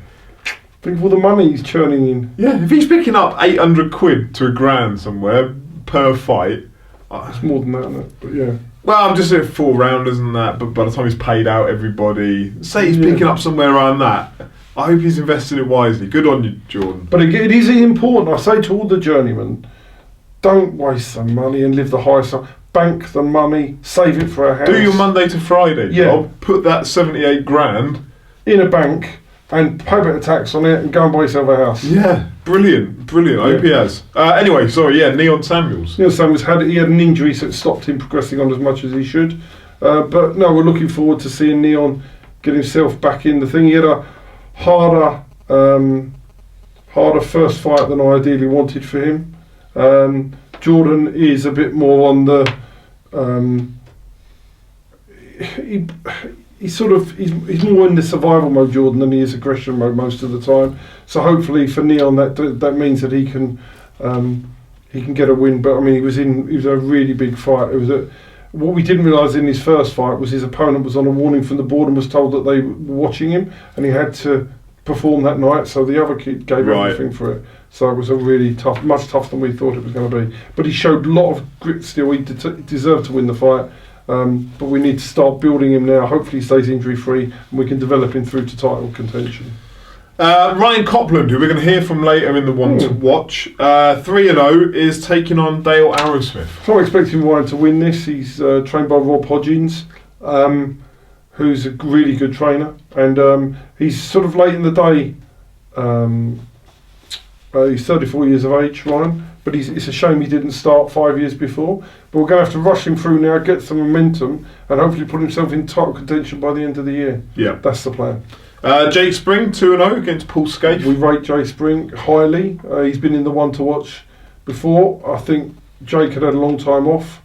Think of all the money he's churning in. Yeah, if he's picking up 800 quid to £1,000 somewhere per fight, it's more than that, isn't it? But yeah. Well, I'm just at 4 rounders and that, but by the time he's paid out everybody, say he's picking up somewhere around that. I hope he's investing it wisely. Good on you, Jordan. But it is important. I say to all the journeymen, don't waste the money and live the high side. Bank the money, save it for a house. Do your Monday to Friday job. Put that 78 grand in a bank and pay a bit of tax on it and go and buy yourself a house. Yeah, brilliant. I hope he has. Anyway, sorry, Neon Samuels. Neon Samuels had an injury, so it stopped him progressing on as much as he should. But no, we're looking forward to seeing Neon get himself back in the thing. He had a harder first fight than I ideally wanted for him. Jordan is a bit more on the he's more in the survival mode, Jordan, than he is aggression mode most of the time. So hopefully for Neon that means that he can get a win. But I mean, he was a really big fight. What we didn't realise in his first fight was his opponent was on a warning from the board and was told that they were watching him, and he had to perform that night. So the other kid gave everything for it. So it was a really tough, much tougher than we thought it was going to be. But he showed a lot of grit still. He deserved to win the fight. But we need to start building him now. Hopefully he stays injury free and we can develop him through to title contention. Ryan Copland, who we're going to hear from later in the one to watch, 3-0, is taking on Dale Arrowsmith. So I'm expecting Ryan to win this. He's trained by Rob Hodgins, who's a really good trainer, and he's sort of late in the day. He's 34 years of age, Ryan, but it's a shame he didn't start 5 years before. But we're going to have to rush him through now, get some momentum, and hopefully put himself in title contention by the end of the year. Yeah, that's the plan. Jake Spring, 2-0 against Paul Scaife. We rate Jake Spring highly. He's been in the one to watch before. I think Jake had a long time off.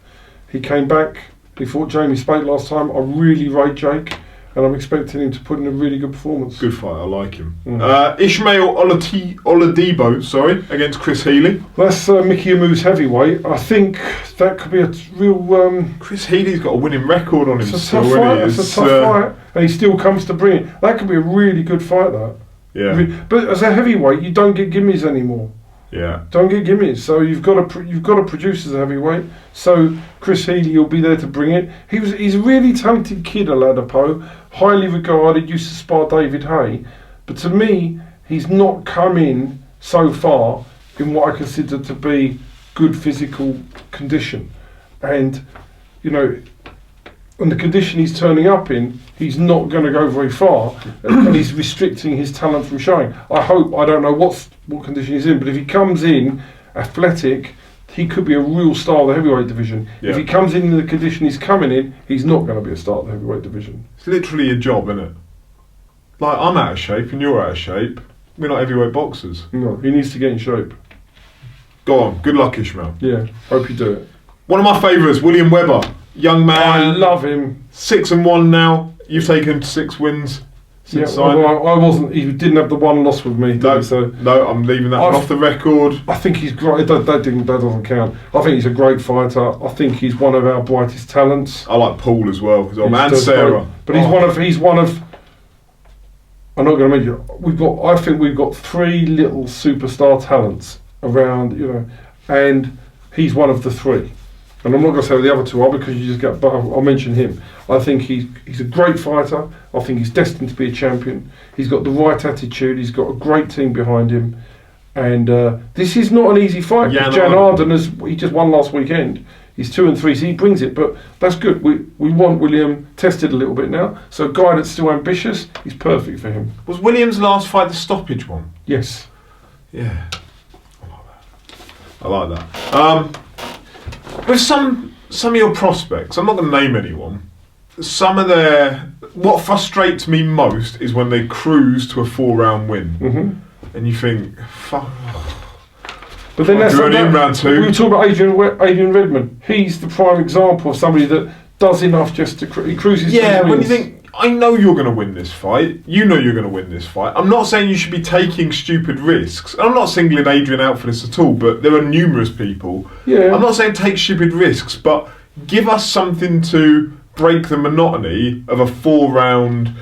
He came back. He fought Jamie Spate last time. I really rate Jake, and I'm expecting him to put in a really good performance. Good fight, I like him. Ishmael Oladipo, against Chris Healy. That's Mickey Amu's heavyweight. I think that could be a real... Chris Healy's got a winning record on him. It's a tough fight. It's a tough fight, and he still comes to bring it. That could be a really good fight, that. Yeah. But as a heavyweight, you don't get gimmies anymore. Yeah. Don't get gimmies. So you've got to produce as a heavyweight. So Chris Healy will be there to bring it. He's a really talented kid, Oladipo, highly regarded. Used to spar David Haye, but to me, he's not come in so far in what I consider to be good physical condition, and and the condition he's turning up in, he's not going to go very far, and he's restricting his talent from showing. I don't know what condition he's in, but if he comes in athletic, he could be a real star of the heavyweight division. Yeah. If he comes in the condition he's coming in, he's not going to be a star of the heavyweight division. It's literally a job, isn't it? Like, I'm out of shape and you're out of shape. We're not heavyweight boxers. No, he needs to get in shape. Go on, good luck, Ishmael. Yeah, hope you do it. One of my favourites, William Webber. Young man. I love him. 6-1 now. You've taken 6 wins since signing. I wasn't. He didn't have the one loss with me. No, so no, I'm leaving that one off the record. I think he's great. That doesn't count. I think he's a great fighter. I think he's one of our brightest talents. I like Paul as well. And Sarah. But he's one of. I'm not going to mention. I think we've got 3 little superstar talents around. And he's one of the 3. And I'm not going to say what the other 2 are because you just get. But I'll mention him. I think he's a great fighter. I think he's destined to be a champion. He's got the right attitude. He's got a great team behind him. And this is not an easy fight. Jan Arden he just won last weekend. He's 2-3, so he brings it. But that's good. We want William tested a little bit now. So a guy that's still ambitious, he's perfect for him. Was William's last fight the stoppage one? Yes. Yeah. I like that. With some of your prospects, I'm not going to name anyone. What frustrates me most is when they cruise to a 4-round win, and you think, "Fuck." But then that's in round 2. We were talking about Adrian Redman. He's the prime example of somebody that does enough just to he cruises. Yeah, when you think, I know you're going to win this fight. You know you're going to win this fight. I'm not saying you should be taking stupid risks. I'm not singling Adrian out for this at all, but there are numerous people. Yeah. I'm not saying take stupid risks, but give us something to break the monotony of a 4-round,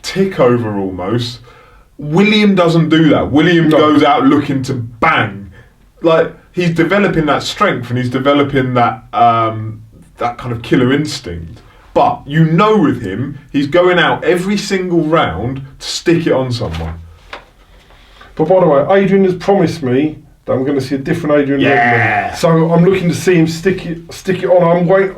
tick over almost. William doesn't do that. William goes out looking to bang. Like, he's developing that strength and he's developing that kind of killer instinct. But with him, he's going out every single round to stick it on someone. But by the way, Adrian has promised me that I'm going to see a different Adrian Redman. So I'm looking to see him stick it on. I'm going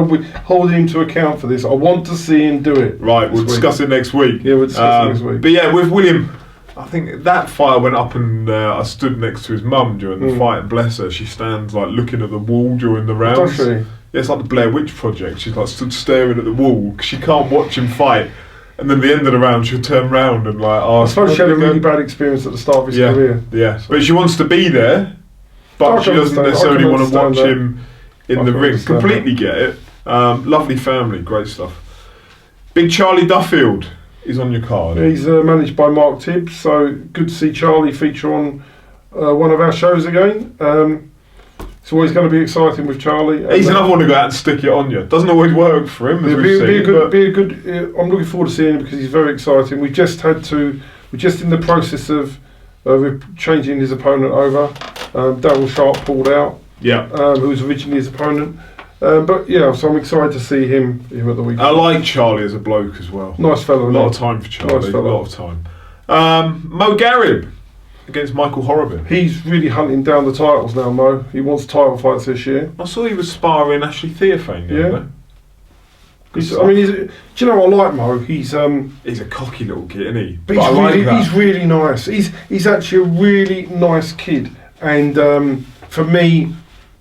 to hold him to account for this. I want to see him do it. Right, we'll discuss it next week. Yeah, we'll discuss it next week. But yeah, with William, I think that fight went up and I stood next to his mum during the fight, and bless her, she stands looking at the wall during the rounds. Does she? Yeah, it's like the Blair Witch Project. She's stood staring at the wall because she can't watch him fight. And then at the end of the round, she'll turn round and I suppose she had a really bad experience at the start of his career. Yeah, so. But she wants to be there, but she doesn't necessarily want to watch him in the ring. Completely get it. Lovely family, great stuff. Big Charlie Duffield is on your card. He's managed by Mark Tibbs, so good to see Charlie feature on one of our shows again. It's always going to be exciting with Charlie. He's another one to go out and stick it on you. Doesn't always work for him, as we've seen. I'm looking forward to seeing him because he's very exciting. We're just in the process of changing his opponent over. Daryl Sharp pulled out. Yeah. Who was originally his opponent. But yeah, so I'm excited to see him at the weekend. I like Charlie as a bloke as well. Nice fellow. A lot of time for Charlie. Nice fellow. A lot of time. Mo Gharib against Michael Horobin. He's really hunting down the titles now, Mo. He wants title fights this year. I saw he was sparring Ashley Theophane. Yeah. Do you know what I like Mo? He's a cocky little kid, isn't he? But he's really nice. He's actually a really nice kid, and for me,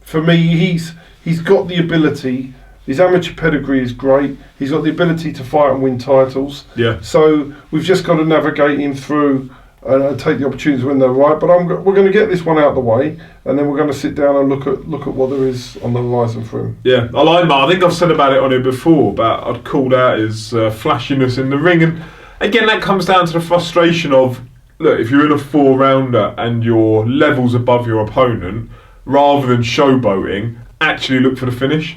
he's got the ability. His amateur pedigree is great. He's got the ability to fight and win titles. Yeah. So we've just got to navigate him through and take the opportunities when they're right. But we're going to get this one out of the way, and then we're going to sit down and look at what there is on the horizon for him. Yeah, I like Mark. I think I've said about it on here before, but I'd called out his flashiness in the ring. And again, that comes down to the frustration of, look, if you're in a 4-rounder and your level's above your opponent, rather than showboating, actually look for the finish.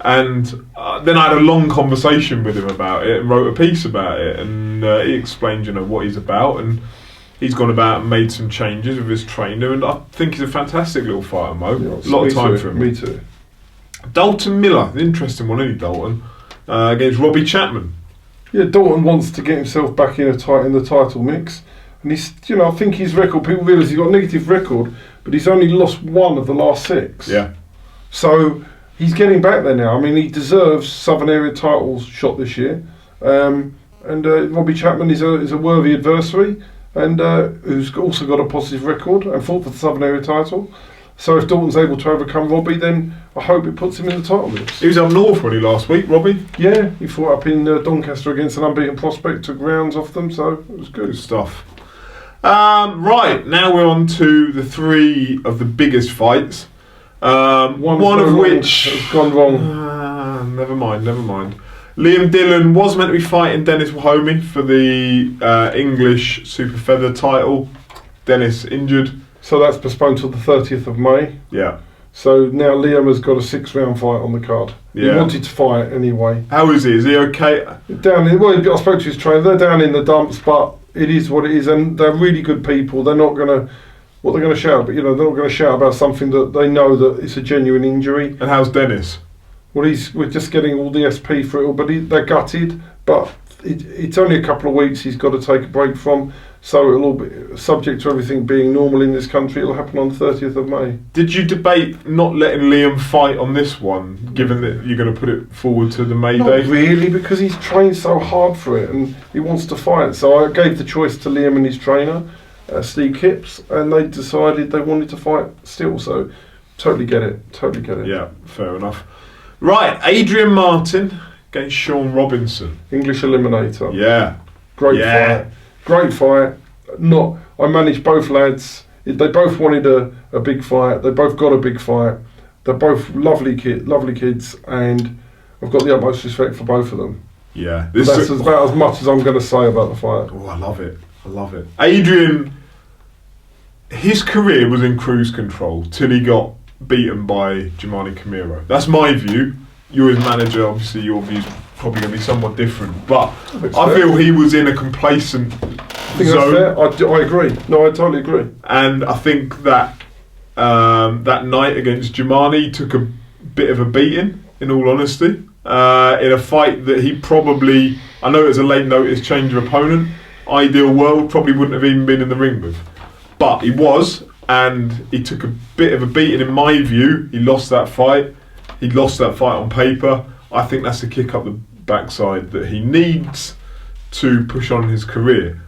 And then I had a long conversation with him about it and wrote a piece about it, and he explained, what he's about, and he's gone about and made some changes with his trainer, and I think he's a fantastic little fighter, Mo. A lot of time for him. Me too. Dalton Miller, an interesting one, isn't he, Dalton? Against Robbie Chapman. Yeah, Dalton wants to get himself back in the title mix, and he's, I think his record. People realise he's got a negative record, but he's only lost 1 of the last 6. Yeah. So he's getting back there now. I mean, he deserves Southern Area titles shot this year. And Robbie Chapman is a worthy adversary, and who's also got a positive record and fought for the Southern Area title. So if Dalton's able to overcome Robbie, then I hope it puts him in the title list. He was up north really last week, Robbie. Yeah, he fought up in Doncaster against an unbeaten prospect, took rounds off them, so it was good. Good stuff. Right, now we're on to the 3 of the biggest fights. One of which has gone wrong. Never mind. Liam Dillon was meant to be fighting Dennis Wahomey for the English Super Feather title. Dennis injured. So that's postponed till the 30th of May. Yeah. So now Liam has got a 6-round fight on the card. Yeah. He wanted to fight anyway. How is he? Is he okay? I spoke to his trainer. They're down in the dumps, but it is what it is, and they're really good people. They're not going to shout, but they're not going to shout about something that they know that it's a genuine injury. And how's Dennis? Well, we're just getting all the SP for it all, but they're gutted. But it's only a couple of weeks he's got to take a break from, so it'll all be subject to everything being normal in this country. It'll happen on the 30th of May. Did you debate not letting Liam fight on this one, given that you're going to put it forward to the May Not date? really, because he's trained so hard for it and he wants to fight. So I gave the choice to Liam and his trainer, Steve Kipps, and they decided they wanted to fight still. So totally get it. Yeah, fair enough. Right, Adrian Martin against Sean Robinson. English Eliminator. Yeah. Great fight. I managed both lads. They both wanted a big fight. They both got a big fight. They're both lovely kids, and I've got the utmost respect for both of them. Yeah. That's about as much as I'm going to say about the fight. Oh, I love it. Adrian, his career was in cruise control till he got beaten by Jimani Camiro. That's my view. You're his manager, obviously your view's probably going to be somewhat different, but I feel he was in a complacent zone. That's fair. I agree. No, I totally agree. And I think that that night against Jimani took a bit of a beating, in all honesty, in a fight that he probably, I know it was a late notice change of opponent, ideal world, probably wouldn't have even been in the ring with. But he was, and he took a bit of a beating in my view. He lost that fight. He lost that fight on paper. I think that's the kick up the backside that he needs to push on his career.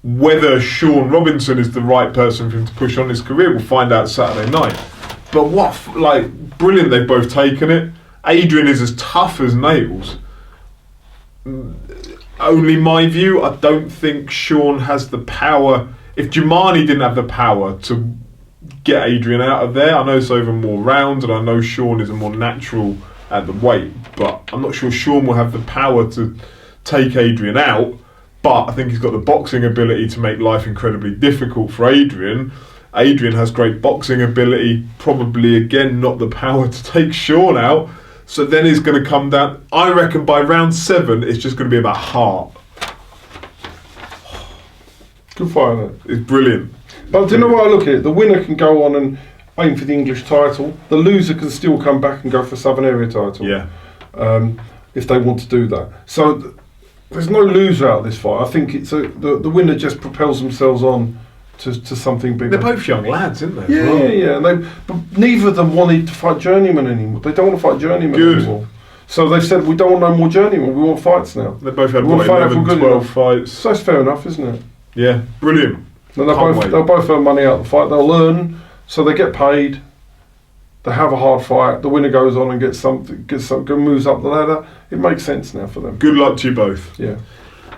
Whether Sean Robinson is the right person for him to push on his career, we'll find out Saturday night. But brilliant they've both taken it. Adrian is as tough as nails. Only my view, I don't think Sean has the power. If Jimani didn't have the power to get Adrian out of there, I know it's over more rounds, and I know Sean is a more natural at the weight, but I'm not sure Sean will have the power to take Adrian out. But I think he's got the boxing ability to make life incredibly difficult for Adrian. Adrian has great boxing ability, probably again not the power to take Sean out. So then he's going to come down. I reckon by round 7, it's just going to be about heart. Good fight, isn't it? It's brilliant. But do you know what I look at it? The winner can go on and aim for the English title. The loser can still come back and go for Southern Area title. Yeah. If they want to do that. So there's no loser out of this fight. I think it's the winner just propels themselves on to something bigger. They're both young lads, aren't they? Yeah. But neither of them wanted to fight journeyman anymore. They don't want to fight journeyman anymore. So they've said, we don't want no more journeyman. We want fights now. They both had 11, 12 fights. So that's fair enough, isn't it? Yeah, brilliant. And they'll both earn money out of the fight. They'll earn, so they get paid. They have a hard fight. The winner goes on and gets something, moves up the ladder. It makes sense now for them. Good luck to you both. Yeah.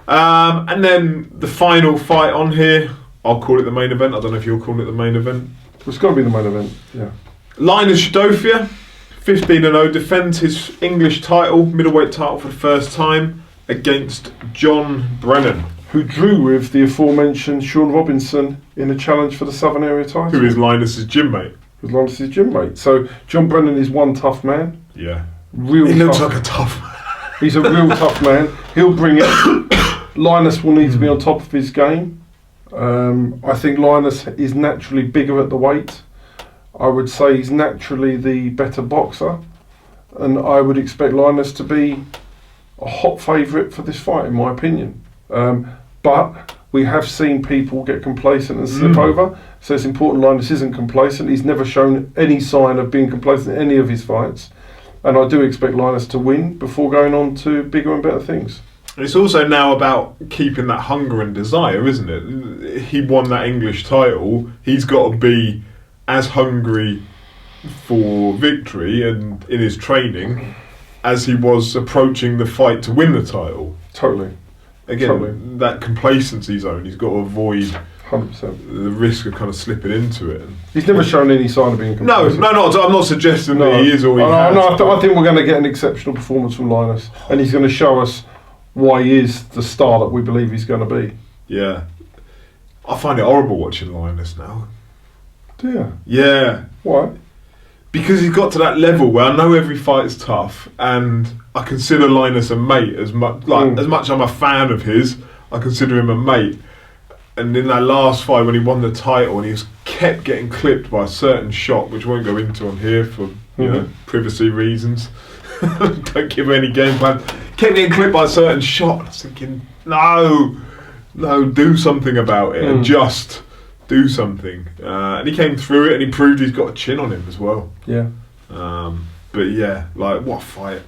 And then the final fight on here, I'll call it the main event. I don't know if you'll call it the main event. It's got to be the main event. Yeah. Linus Udofia, 15-0, defends his English title, middleweight title for the first time against John Brennan, who drew with the aforementioned Sean Robinson in a challenge for the Southern Area title. Who is Linus's gym mate. Who's Linus's gym mate. So John Brennan is one tough man. Yeah. He looks like a tough man. He's a real tough man. He'll bring it. Linus will need to be on top of his game. I think Linus is naturally bigger at the weight. I would say he's naturally the better boxer. And I would expect Linus to be a hot favourite for this fight, in my opinion. But We have seen people get complacent and slip over, so it's important Linus isn't complacent. He's never shown any sign of being complacent in any of his fights, and I do expect Linus to win before going on to bigger and better things. It's also now about keeping that hunger and desire, isn't it? He won that English title. He's got to be as hungry for victory and in his training as he was approaching the fight to win the title. Totally. Again, that complacency zone, he's got to avoid 100%. the risk of kind of slipping into it. He's never shown any sign of being complacent. No, I'm not suggesting that he is or he has. I think we're going to get an exceptional performance from Linus, and he's going to show us why he is the star that we believe he's going to be. Yeah. I find it horrible watching Linus now. Do you? Yeah. Why? Because he's got to that level where I know every fight's tough, and I consider Linus a mate as much. As much as I'm a fan of his, I consider him a mate. And in that last fight when he won the title, and he was kept getting clipped by a certain shot, which I won't go into on here for you know privacy reasons. Don't give any game plan. Kept getting clipped by a certain shot. I was thinking, no, do something about it and just do something. And he came through it, and he proved he's got a chin on him as well. Yeah. But yeah, like what a fight.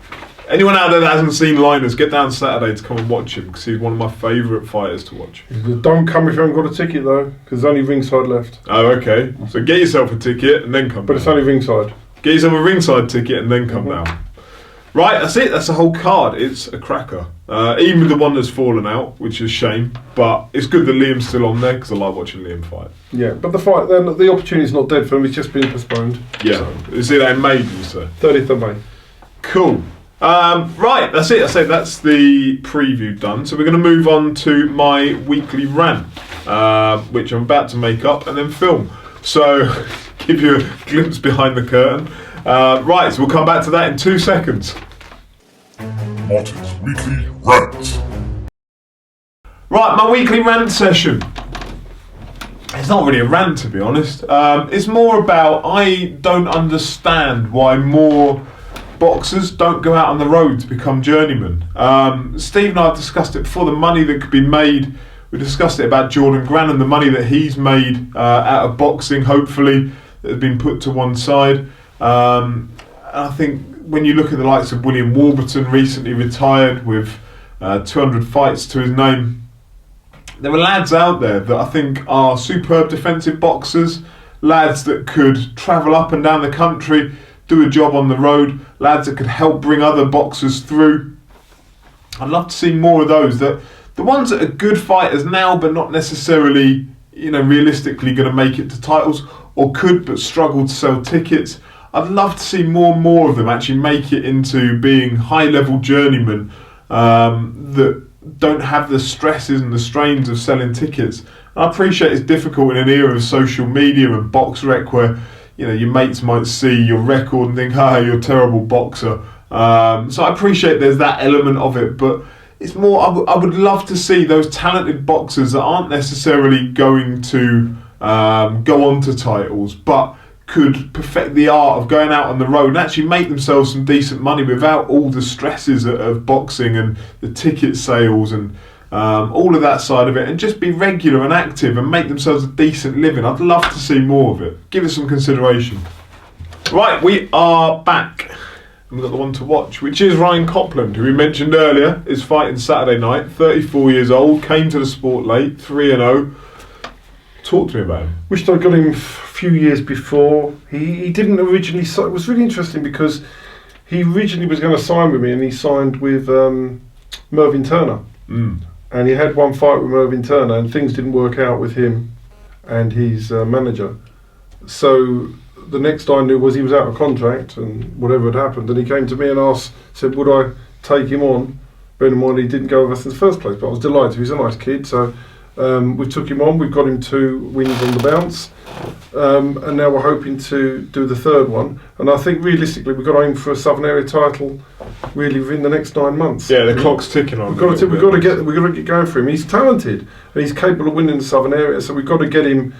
Anyone out there that hasn't seen Linus, get down Saturday to come and watch him, because he's one of my favourite fighters to watch. Don't come if you haven't got a ticket though, because there's only ringside left. Oh, okay. So get yourself a ticket and then come But down. it's only ringside. Get yourself a ringside ticket and then come down. Right, that's it. That's the whole card. It's a cracker. Even the one that's fallen out, which is a shame. But it's good that Liam's still on there, because I like watching Liam fight. Yeah, but the opportunity's not dead for him. It's just been postponed. Yeah. So. Is it in May, did you say? 30th of May. Cool. Right, that's it. I say that's the preview done. So we're going to move on to my weekly rant, which I'm about to make up and then film. So give you a glimpse behind the curtain. Right, so we'll come back to that in 2 seconds. Martin's weekly rant. Right, my weekly rant session. It's not really a rant, to be honest. It's more about I don't understand why more boxers don't go out on the road to become journeymen. Steve and I have discussed it before, the money that could be made. We discussed it about Jordan Grannon, the money that he's made out of boxing, hopefully, that has been put to one side. I think when you look at the likes of William Warburton, recently retired with 200 fights to his name, there are lads out there that I think are superb defensive boxers, lads that could travel up and down the country, do a job on the road, lads that could help bring other boxers through. I'd love to see more of those. The ones that are good fighters now, but not necessarily, realistically going to make it to titles, or could but struggle to sell tickets. I'd love to see more and more of them actually make it into being high-level journeymen that don't have the stresses and the strains of selling tickets. I appreciate it's difficult in an era of social media and BoxRec where your mates might see your record and think, you're a terrible boxer. So I appreciate there's that element of it, but it's more, I would love to see those talented boxers that aren't necessarily going to go on to titles, but could perfect the art of going out on the road and actually make themselves some decent money without all the stresses of boxing and the ticket sales and all of that side of it, and just be regular and active and make themselves a decent living. I'd love to see more of it. Give it some consideration. Right, we are back. We've got the one to watch, which is Ryan Copland, who we mentioned earlier, is fighting Saturday night, 34 years old, came to the sport late, 3-0. Talk to me about him. Wished I got him a few years before. He didn't originally sign. It was really interesting because he originally was going to sign with me, and he signed with Mervyn Turner. And he had one fight with Mervyn Turner, and things didn't work out with him and his manager. So the next I knew was he was out of contract and whatever had happened. And he came to me and said, would I take him on? Bearing in mind he didn't go with us in the first place, but I was delighted. He's a nice kid, so we took him on. We've got him 2 wins on the bounce, and now we're hoping to do the third one. And I think realistically we've got to aim for a Southern Area title really within the next 9 months. Yeah, the clock's ticking on. We've got to get going for him. He's talented and he's capable of winning the Southern Area, so we've got to get him.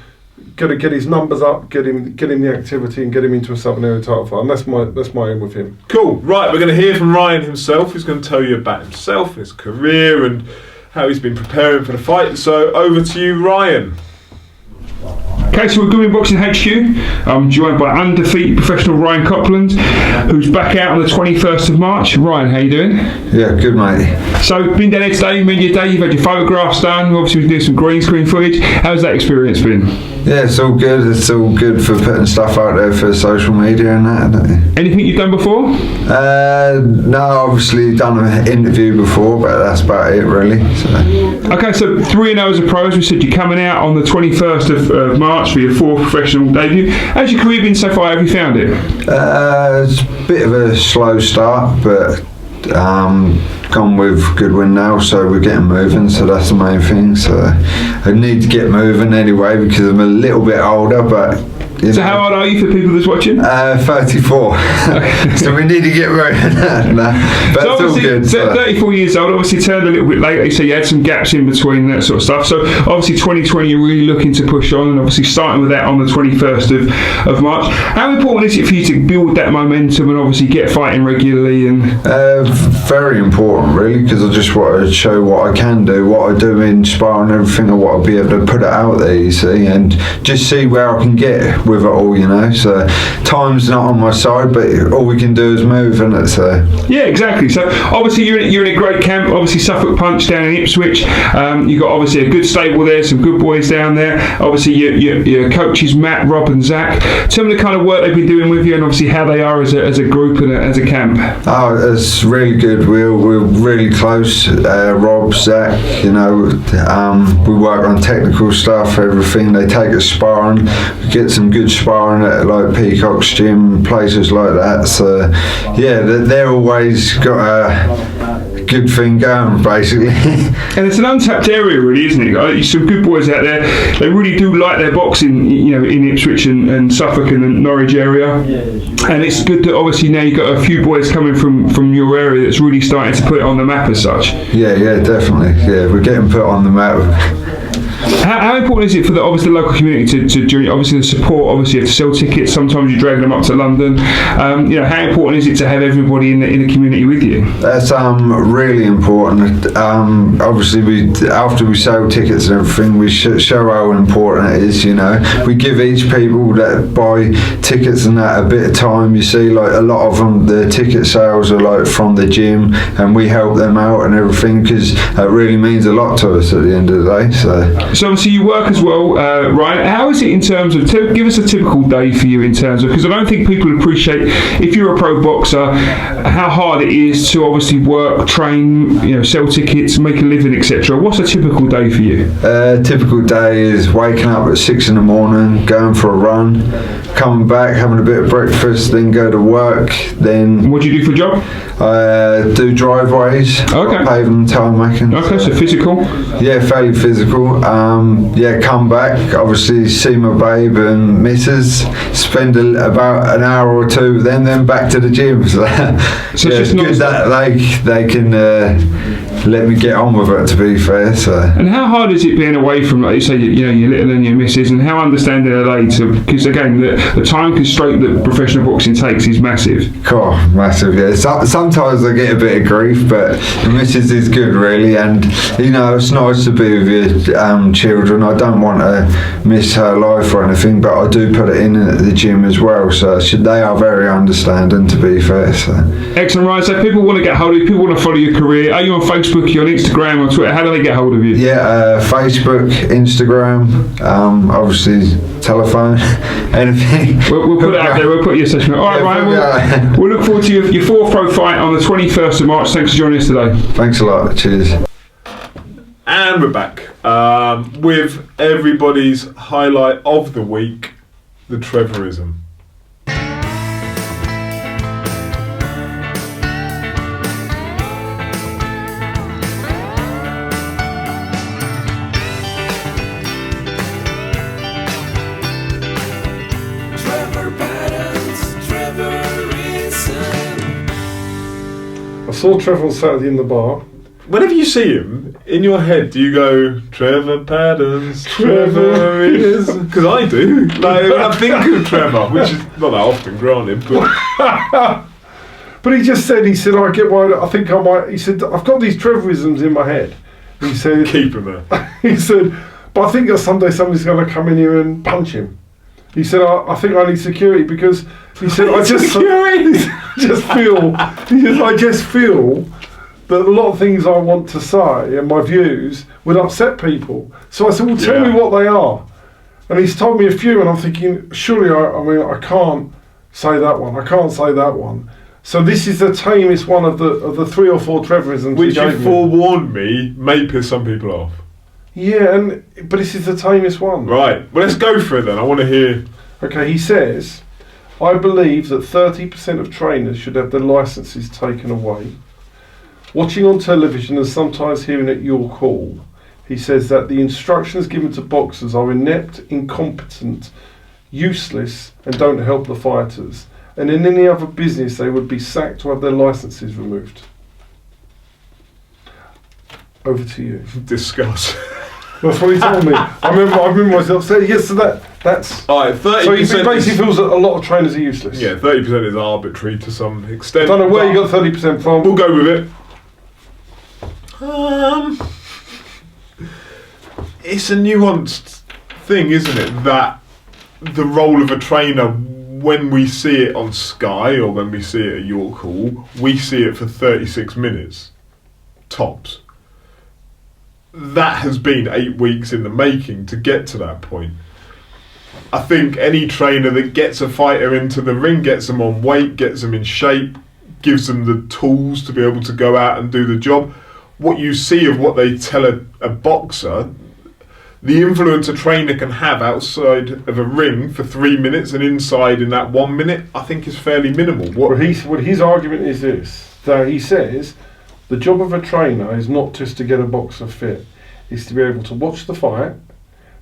Got to get his numbers up, get him the activity, and get him into a Southern Area title fight. And that's my aim with him. Cool. Right, we're going to hear from Ryan himself, who's going to tell you about himself, his career, and how he's been preparing for the fight. So over to you, Ryan. Okay, so we're Goodwin Boxing HQ. I'm joined by undefeated professional Ryan Copland, who's back out on the 21st of March. Ryan, how you doing? Yeah, good mate. So, been down there today, you made your day, you've had your photographs done, obviously we do some green screen footage. How's that experience been? Yeah, it's all good. It's all good for putting stuff out there for social media and that. Anything you've done before? No, obviously done an interview before, but that's about it really. So. Okay, so 3-0 as a pro, as we said, you're coming out on the 21st of March for your fourth professional debut. How's your career been so far? Have you found it? It's a bit of a slow start, but gone with Goodwin now, so we're getting moving, so that's the main thing. So I need to get moving anyway because I'm a little bit older, but so how old are you for people that's watching? 34. So we need to get moving. But so it's all good. So 34 years old, obviously turned a little bit later, so you had some gaps in between that sort of stuff. So obviously 2020 you're really looking to push on, and obviously starting with that on the 21st of March. How important is it for you to build that momentum and obviously get fighting regularly? And very important really, because I just want to show what I can do, what I do in sparring and everything. I want to be able to put it out there, you see, and just see where I can get with it all, you know. So time's not on my side, but all we can do is move, isn't it? So yeah, exactly. So obviously you're in a great camp. Obviously Suffolk Punch down in Ipswich. You got obviously a good stable there, some good boys down there. Obviously your coaches Matt, Rob, and Zach. Tell me the kind of work they've been doing with you, and obviously how they are as a group and as a camp. Oh, it's really good. We're really close. Rob, Zach, you know, we work on technical stuff, everything. They take us sparring. We get some good sparring at like Peacock's gym, places like that. So yeah, they're always got a good thing going, basically. And it's an untapped area, really, isn't it? There's some good boys out there. They really do like their boxing, you know, in Ipswich and Suffolk and the Norwich area. And it's good that obviously now you've got a few boys coming from your area that's really starting to put it on the map as such. Yeah, definitely. Yeah, we're getting put on the map. How important is it for the local community to join? Obviously the support. Obviously you have to sell tickets. Sometimes you're dragging them up to London. You know, how important is it to have everybody in the community with you? That's really important. Obviously after we sell tickets and everything, we show how important it is. You know, we give each people that buy tickets and that a bit of time. You see, like a lot of them, the ticket sales are like from the gym, and we help them out and everything because it really means a lot to us at the end of the day. So obviously you work as well, Ryan. How is it in terms of, give us a typical day for you in terms of, because I don't think people appreciate, if you're a pro boxer, how hard it is to obviously work, train, you know, sell tickets, make a living, etc. What's a typical day for you? Typical day is waking up at 6 in the morning, going for a run, coming back, having a bit of breakfast, then go to work. Then what do you do for a job? I do driveways, okay, paving and tarmacking. Okay, so physical. Yeah, fairly physical. Come back, obviously see my babe and missus, spend about an hour or two with them, then back to the gym. So it's just good that they can let me get on with it, to be fair. So. And how hard is it being away from, like you say, you know, your little and your missus, and how understanding are they to, because again the time constraint that professional boxing takes is massive. Cool, massive, yeah. Sometimes I get a bit of grief, but the missus is good really, and you know, it's nice to be with your children. I don't want to miss her life or anything, but I do put it in at the gym as well, so they are very understanding, to be fair. So. Excellent, right. So people want to get hold of you, people want to follow your career. Are you on Facebook, you're on Instagram, or Twitter? How do they get hold of you? Yeah, Facebook, Instagram, obviously telephone, anything. We'll put it out there, we'll put your session. Alright, Ryan, we'll look forward to your fourth pro fight on the 21st of March. Thanks for joining us today. Thanks a lot, cheers. And we're back with everybody's highlight of the week, the Trevorism. I saw Trevor on Saturday in the bar. Whenever you see him, in your head, do you go, Trevor Padden's Trevorism? Because I do. Like, when I think of Trevor, which is not that often, granted, but... But he said, I get worried, I think I might, he said, I've got these Trevorisms in my head. He said, Keep him there. he said, but I think that someday somebody's going to come in here and punch him. He said, I think I need security because he said, I just feel that a lot of things I want to say and my views would upset people. So I said, well, tell me what they are. And he's told me a few, and I'm thinking, surely, I can't say that one. I can't say that one. So this is the tamest one of the 3 or 4 Trevorisms. Which you forewarned me may piss some people off. Yeah, but this is the tamest one. Right. Well, let's go for it then. I want to hear. Okay, he says, I believe that 30% of trainers should have their licences taken away. Watching on television and sometimes hearing at your call, he says that the instructions given to boxers are inept, incompetent, useless, and don't help the fighters. And in any other business, they would be sacked or have their licences removed. Over to you. Discuss. That's what he told me. I remember myself saying, yes, so that's... All right, 30%. So he basically feels that a lot of trainers are useless. Yeah, 30% is arbitrary to some extent. I don't know where you got 30% from. We'll go with it. It's a nuanced thing, isn't it? That the role of a trainer, when we see it on Sky or when we see it at York Hall, we see it for 36 minutes, tops. That has been 8 weeks in the making to get to that point. I think any trainer that gets a fighter into the ring, gets them on weight, gets them in shape, gives them the tools to be able to go out and do the job. What you see of what they tell a boxer, the influence a trainer can have outside of a ring for 3 minutes and inside in that 1 minute, I think is fairly minimal. What his argument is this, that he says the job of a trainer is not just to get a boxer fit, it's to be able to watch the fight,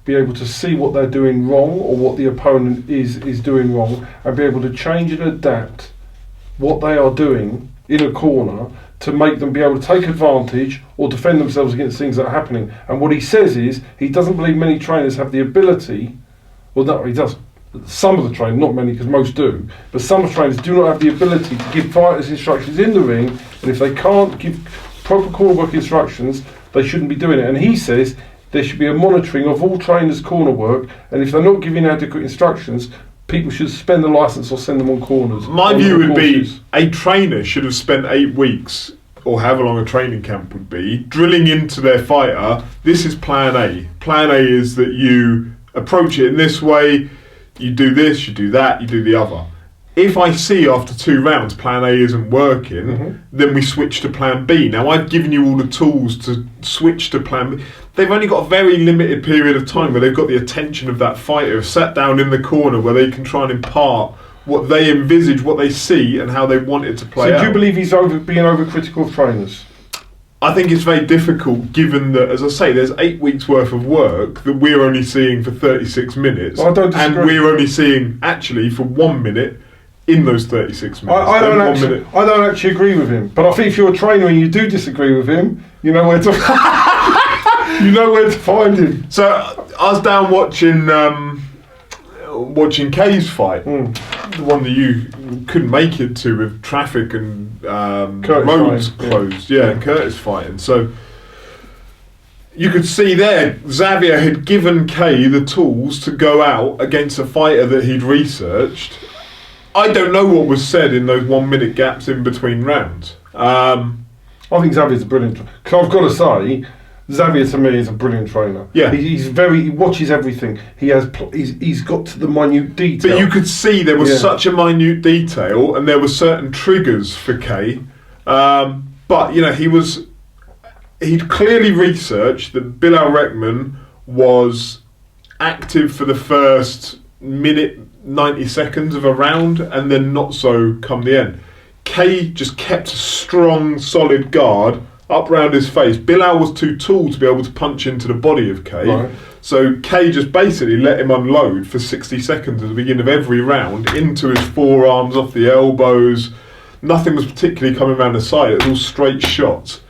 be able to see what they're doing wrong or what the opponent is doing wrong, and be able to change and adapt what they are doing in a corner to make them be able to take advantage or defend themselves against things that are happening. And what he says is he doesn't believe many trainers have the ability, well no, he does, some of the trainers, not many because most do, but some of the trainers do not have the ability to give fighters instructions in the ring, and if they can't give proper corner work instructions, they shouldn't be doing it. And he says there should be a monitoring of all trainers' corner work, and if they're not giving adequate instructions, people should suspend the licence or send them on corners. My view would be a trainer should have spent 8 weeks, or however long a training camp would be, drilling into their fighter, this is plan A. Plan A is that you approach it in this way, you do this, you do that, you do the other. If I see after 2 rounds plan A isn't working, then we switch to plan B. Now I've given you all the tools to switch to plan B. They've only got a very limited period of time where they've got the attention of that fighter, sat down in the corner where they can try and impart what they envisage, what they see, and how they want it to play out. So do you believe he's being overcritical of trainers? I think it's very difficult given that, as I say, there's 8 weeks worth of work that we're only seeing for 36 minutes. I don't disagree. And we're only seeing, actually, for 1 minute in those 36 minutes. I don't actually agree with him. But I think if you're a trainer and you do disagree with him, you know where to you know where to find him. So I was down watching Kay's fight, the one that you couldn't make it to with traffic and roads closed. Yeah, and Curtis fighting. So you could see there, Xavier had given Kay the tools to go out against a fighter that he'd researched. I don't know what was said in those 1 minute gaps in between rounds. I think Xavier's a brilliant. Because I've got to say, Xavier to me is a brilliant trainer. Yeah, he watches everything. He's got to the minute detail. But you could see there was such a minute detail, and there were certain triggers for Kay. But you know, he'd clearly researched that Bilal Rekman was active for the first minute, 90 seconds of a round, and then not so come the end. Kay just kept a strong, solid guard up round his face. Bilal was too tall to be able to punch into the body of Kay. Right. So Kay just basically let him unload for 60 seconds at the beginning of every round into his forearms, off the elbows. Nothing was particularly coming around the side. It was all straight shots.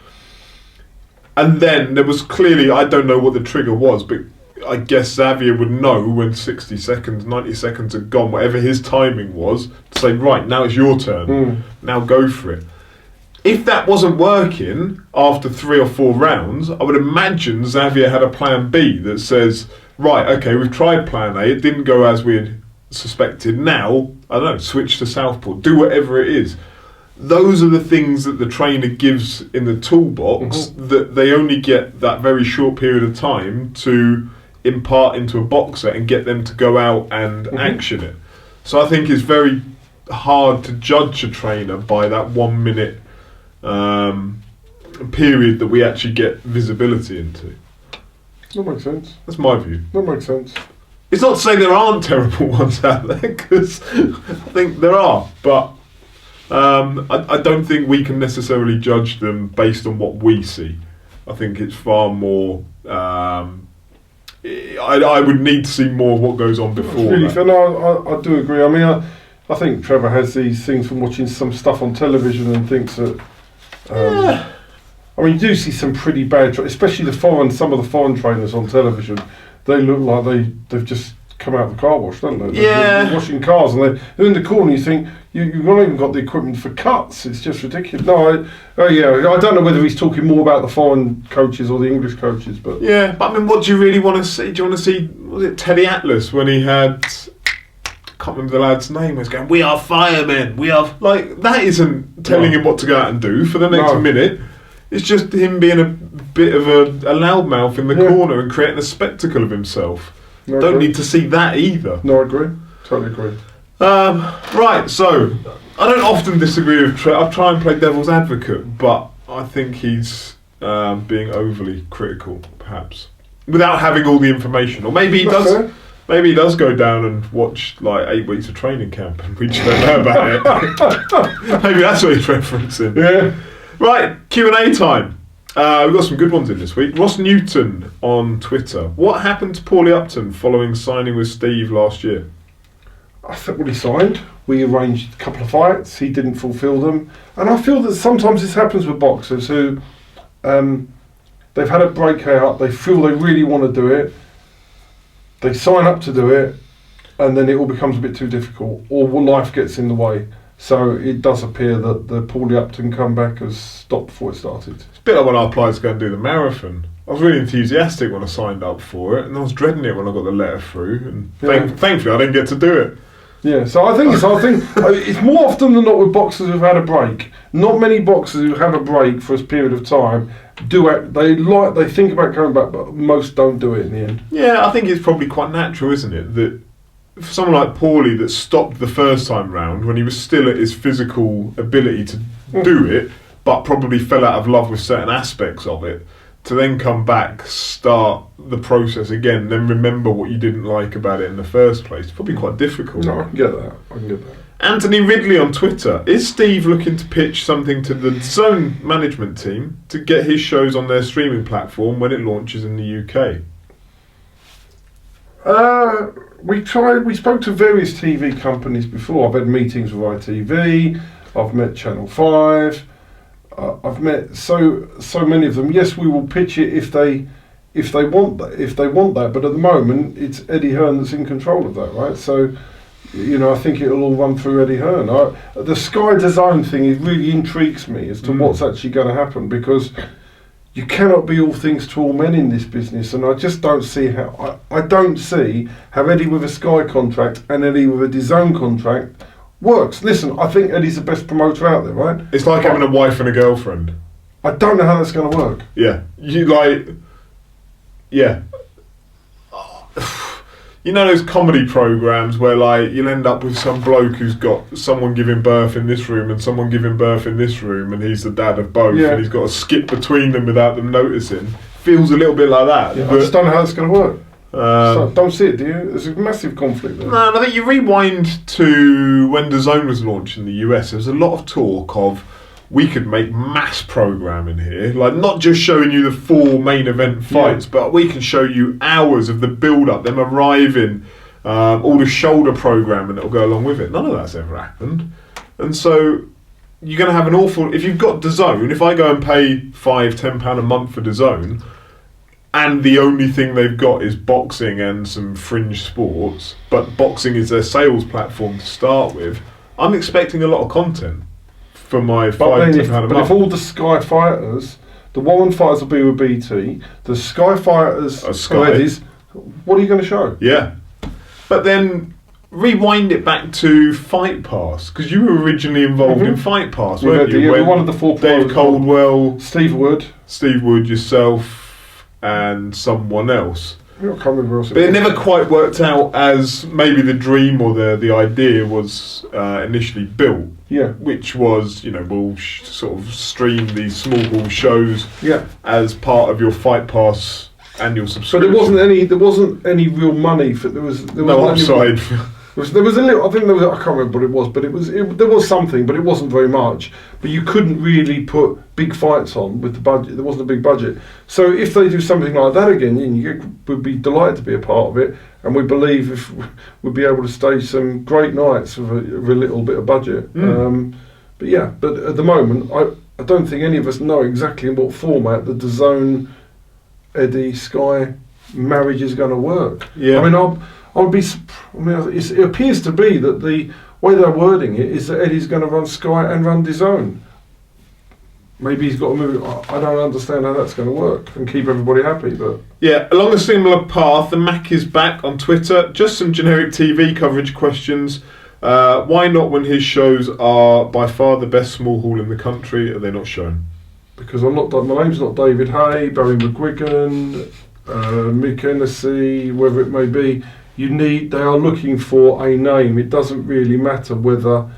And then there was clearly, I don't know what the trigger was, but I guess Xavier would know when 60 seconds, 90 seconds had gone, whatever his timing was, to say, right, now it's your turn. Now go for it. if that wasn't working after 3 or 4 rounds, I would imagine Xavier had a plan B that says, right, okay, we've tried plan A, it didn't go as we had suspected. Now, I don't know, switch to southpaw, do whatever it is. Those are the things that the trainer gives in the toolbox that they only get that very short period of time to impart into a boxer and get them to go out and action it. So I think it's very hard to judge a trainer by that 1 minute period that we actually get visibility into. That makes sense. That's my view. That makes sense. It's not to say there aren't terrible ones out there, because I think there are, but I don't think we can necessarily judge them based on what we see. I think it's far more. I would need to see more of what goes on before. Really that. fair. No, I do agree. I mean, I think Trevor has these things from watching some stuff on television and thinks that. I mean, you do see some pretty bad, especially some of the foreign trainers on television. They look like they've just come out of the car wash, don't they? They're washing cars, and they're in the corner. You think you've not even got the equipment for cuts. It's just ridiculous. No, I don't know whether he's talking more about the foreign coaches or the English coaches, but yeah. But I mean, what do you really want to see? Do you want to see? Was it Teddy Atlas when he had? I can't remember the lad's name. He was going, "We are firemen. We are like that." Isn't telling him what to go out and do for the next minute. It's just him being a bit of a loudmouth in the corner and creating a spectacle of himself. No, Don't need to see that either. No, I agree. Totally agree. Right, so I don't often disagree with Trevor. I try and play devil's advocate, but I think he's being overly critical, perhaps, without having all the information. Or maybe he does. Fair. Maybe he does go down and watch like 8 weeks of training camp, and we just don't know about it. Maybe that's what he's referencing. Yeah. Right, Q&A time. We've got some good ones in this week. Ross Newton on Twitter. What happened to Paulie Upton following signing with Steve last year? I think when he signed, we arranged a couple of fights. He didn't fulfil them. And I feel that sometimes this happens with boxers who they've had a breakout, they feel they really want to do it, they sign up to do it, and then it all becomes a bit too difficult, or life gets in the way. So it does appear that the Paulie Upton comeback has stopped before it started. It's a bit like when I applied to go and do the marathon. I was really enthusiastic when I signed up for it, and I was dreading it when I got the letter through. And thankfully, I didn't get to do it. Yeah, so I think it's more often than not with boxers who've had a break. Not many boxers who have a break for a period of time they think about coming back, but most don't do it in the end. Yeah, I think it's probably quite natural, isn't it, that for someone like Paulie that stopped the first time round when he was still at his physical ability to do it, but probably fell out of love with certain aspects of it, to then come back, start the process again, then remember what you didn't like about it in the first place. It's probably quite difficult. No, I can get that. Anthony Ridley on Twitter. Is Steve looking to pitch something to the Zone management team to get his shows on their streaming platform when it launches in the UK? We spoke to various TV companies before. I've had meetings with ITV, I've met Channel 5, I've met so many of them. Yes, we will pitch it if they want that, but at the moment it's Eddie Hearn that's in control of that, right? So, I think it'll all run through Eddie Hearn. The Sky Design thing, it really intrigues me as to what's actually going to happen, because you cannot be all things to all men in this business, and I just don't see how. I don't see how Eddie with a Sky contract and Eddie with a DAZN contract works. Listen, I think Eddie's the best promoter out there, right? It's like having a wife and a girlfriend. I don't know how that's going to work. Yeah, you know those comedy programs where you'll end up with some bloke who's got someone giving birth in this room and someone giving birth in this room, and he's the dad of both, and he's got to skip between them without them noticing. Feels a little bit like that. Yeah, I just don't know how that's going to work. Don't see it, do you? There's a massive conflict there. No, I think you rewind to when DAZN was launched in the US, there was a lot of talk of we could make mass programming here, not just showing you the 4 main event fights, but we can show you hours of the build-up, them arriving, all the shoulder programming that will go along with it. None of that's ever happened. And so you're going to have an awful... If you've got DAZN, if I go and pay £5-10 a month for DAZN, and the only thing they've got is boxing and some fringe sports, but boxing is their sales platform to start with, I'm expecting a lot of content for my But £5 then, to £10 a if month. all the Sky fighters, the Warren fighters will be with BT, the Sky fighters, Sky. what are you going to show? Yeah. But then rewind it back to Fight Pass, because you were originally involved in Fight Pass, We weren't had you? the, one of the 4 Dave players, Caldwell, Steve Wood. yourself, and someone else. I can't remember who else But it never quite worked out as maybe the dream or the idea was initially built. Yeah. Which was, we'll sort of stream these small hall shows Yeah. as part of your Fight Pass annual But subscription. there wasn't any real money for there was No upside. There was a little. I think there was. I can't remember what it was, but there was something, but it wasn't very much. But you couldn't really put big fights on with the budget. There wasn't a big budget. So if they do something like that again, we'd be delighted to be a part of it, and we believe if we'd be able to stage some great nights with a little bit of budget. But at the moment, I don't think any of us know exactly in what format the DAZN, Eddie, Sky marriage is going to work. Yeah. I mean, it appears to be that the way they're wording it is that Eddie's going to run Sky and run DAZN. Maybe he's got to move. I don't understand how that's going to work and keep everybody happy. But Yeah, along a similar path, the Mac is back on Twitter. Just some generic TV coverage questions. Why not, when his shows are by far the best small hall in the country, are they not shown? because my name's not David Hay, Barry McGuigan, Mick Hennessy, whoever it may be. They are looking for a name. It doesn't really matter whether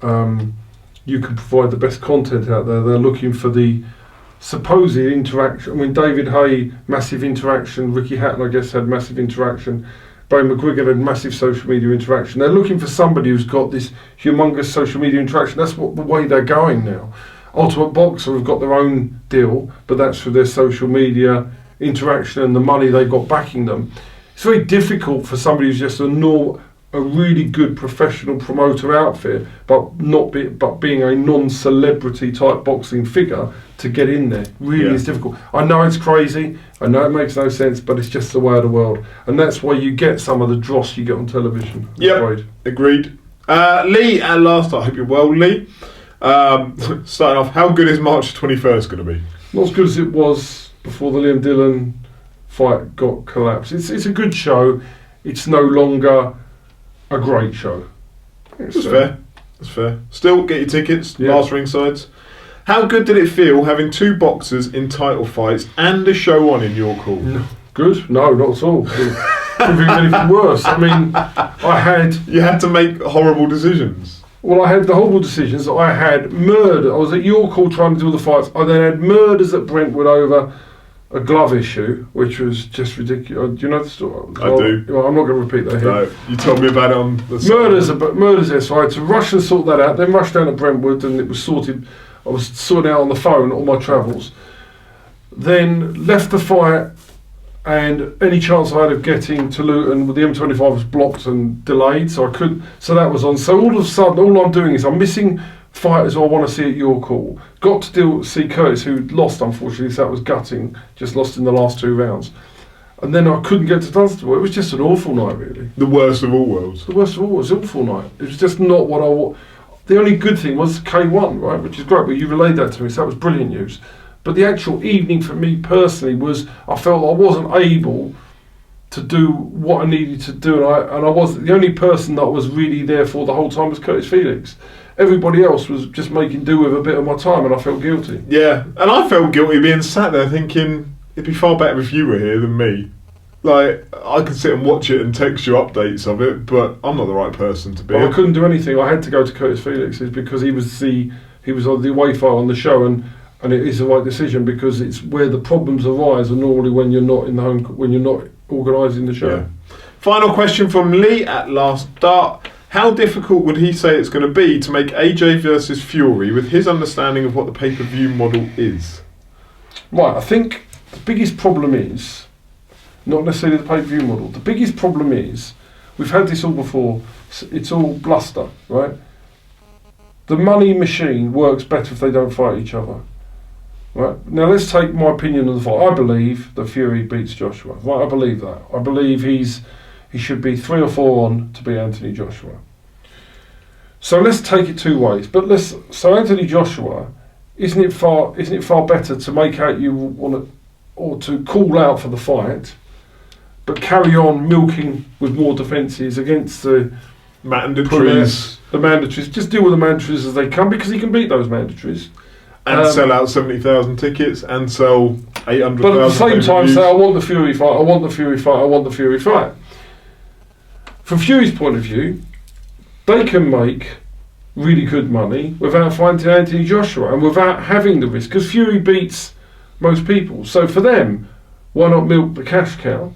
you can provide the best content out there. They're looking for the supposed interaction. I mean, David Hay, massive interaction. Ricky Hatton, I guess, had massive interaction. Barry McGuigan had massive social media interaction. They're looking for somebody who's got this humongous social media interaction. That's the way they're going now. Ultimate Boxer have got their own deal, but that's for their social media interaction and the money they've got backing them. It's very difficult for somebody who's just a really good professional promoter outfit, but being a non-celebrity type boxing figure to get in there. Really is difficult. I know it's crazy. I know it makes no sense, but it's just the way of the world, and that's why you get some of the dross you get on television. Yeah, agreed. Lee, at last, I hope you're well, Lee. Starting off, how good is March 21st going to be? Not as good as it was before the Liam Dillon fight got collapsed. It's a good show. It's no longer a great show. That's fair. That's fair. Still, get your tickets. Yeah. Last ringsides. How good did it feel having two boxers in title fights and a show on in York Hall? No. Good? No, not at all. Couldn't be anything worse. I mean, You had to make horrible decisions. Well, I had the horrible decisions. I had murder. I was at York Hall trying to do the fights. I then had murders at Brentwood over a glove issue, which was just ridiculous. Do you know the story? I do. Well, I'm not going to repeat that here. No, you told me about it on the Murders there, so I had to rush and sort that out, then rush down to Brentwood, and it was sorted. I was sorting out on the phone all my travels. Then left the fight, and any chance I had of getting to Luton with the M25 was blocked and delayed, so I couldn't. So that was on. So all of a sudden, all I'm doing is I'm missing fighters who I want to see at York Hall. Got to see Curtis, who lost unfortunately, so that was gutting. Just lost in the last 2 rounds. And then I couldn't get to Dunstable. It was just an awful night, really. The worst of all worlds. The worst of all. It was an awful night. It was just not what I want. The only good thing was K1, right, which is great, but you relayed that to me, so that was brilliant news. But the actual evening for me personally was, I felt I wasn't able to do what I needed to do, and I was the only person that was really there for the whole time was Curtis Felix. Everybody else was just making do with a bit of my time, and I felt guilty. Yeah, and I felt guilty being sat there thinking, it'd be far better if you were here than me. Like, I could sit and watch it and text you updates of it, but I'm not the right person to be. Well, I couldn't do anything. I had to go to Curtis Felix's because he was on the away fight on the show, and it is the right decision because it's where the problems arise, and normally when you're not in the home, when you're not organising the show. Yeah. Final question from Lee at last start. How difficult would he say it's going to be to make AJ versus Fury with his understanding of what the pay-per-view model is? Right, I think the biggest problem is not necessarily the pay-per-view model. The biggest problem is, we've had this all before, it's all bluster, right? The money machine works better if they don't fight each other. Right, now let's take my opinion on the fight. I believe that Fury beats Joshua. Right, I believe that. I believe he should be 3 or 4 on to beat Anthony Joshua. So let's take it two ways. But so Anthony Joshua, isn't it far better to make out you want to, or to call out for the fight, but carry on milking with more defences against the mandatories. The mandatories. Just deal with the mandatories as they come, because he can beat those mandatories. And sell out 70,000 tickets and sell 800,000. But at the same time say, I want the Fury fight, I want the Fury fight, I want the Fury fight. From Fury's point of view, they can make really good money without fighting Anthony Joshua and without having the risk, because Fury beats most people. So for them, why not milk the cash cow,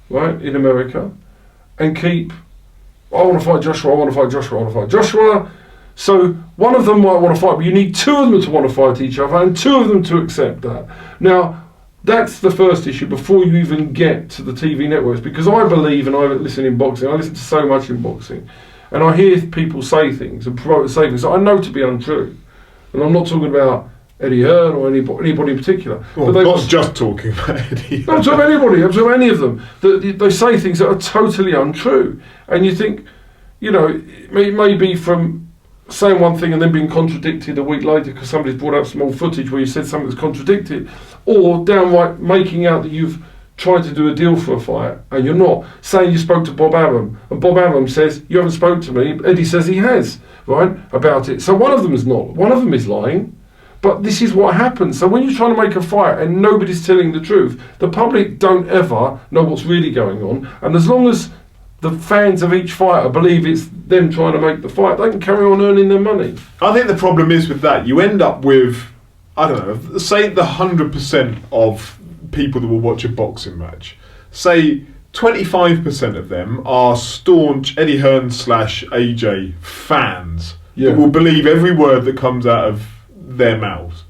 right, in America, and keep, I want to fight Joshua, I want to fight Joshua, I want to fight Joshua. So one of them might want to fight, but you need two of them to want to fight each other and two of them to accept that. Now, that's the first issue before you even get to the TV networks, because I believe, and I listen in boxing, I listen to so much in boxing, and I hear people say things and promoters say things that I know to be untrue. And I'm not talking about Eddie Hearn or anybody in particular. Well, but not just talking about Eddie Hearn. I'm talking about anybody, I'm talking about any of them. They say things that are totally untrue. And you think, you know, it may be from saying one thing and then being contradicted a week later because somebody's brought up some old footage where you said something that's contradicted, or downright making out that you've tried to do a deal for a fight and you're not, saying you spoke to Bob Arum and Bob Arum says you haven't spoken to me, Eddie says he has, right, about it. So one of them is not, one of them is lying, but this is what happens. So when you're trying to make a fight and nobody's telling the truth, the public don't ever know what's really going on, and as long as the fans of each fighter believe it's them trying to make the fight, they can carry on earning their money. I think the problem is with that, you end up with, I don't know, say the 100% of people that will watch a boxing match, say 25% of them are staunch Eddie Hearn / AJ fans that will believe every word that comes out of their mouths.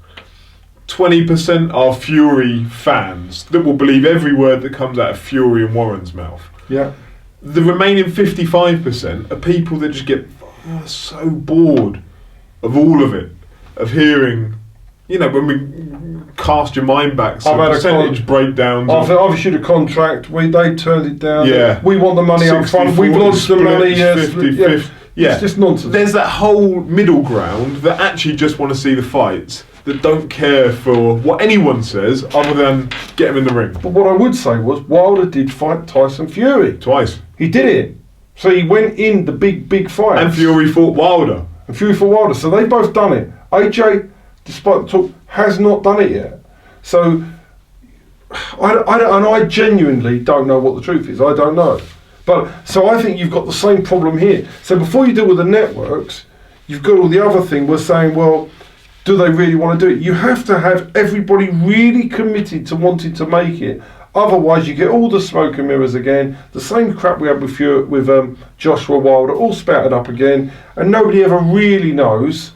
20% are Fury fans that will believe every word that comes out of Fury and Warren's mouth. Yeah. The remaining 55% are people that just get so bored of all of it, of hearing, you know, when we cast your mind back, so percentage breakdowns. I've issued a contract, they turned it down. Yeah. We want the money up front, we've lodged the money. 50-50. Yeah. It's just nonsense. There's that whole middle ground that actually just want to see the fights, that don't care for what anyone says other than get him in the ring. But what I would say was Wilder did fight Tyson Fury. Twice. He did it. So he went in the big fight. And Fury fought Wilder. So they've both done it. AJ, despite the talk, has not done it yet. So I genuinely don't know what the truth is. I don't know. But so I think you've got the same problem here. So before you deal with the networks, you've got all the other thing. We're saying, well, do they really want to do it? You have to have everybody really committed to wanting to make it. Otherwise, you get all the smoke and mirrors again. The same crap we had with Joshua Wilder, all spouted up again, and nobody ever really knows.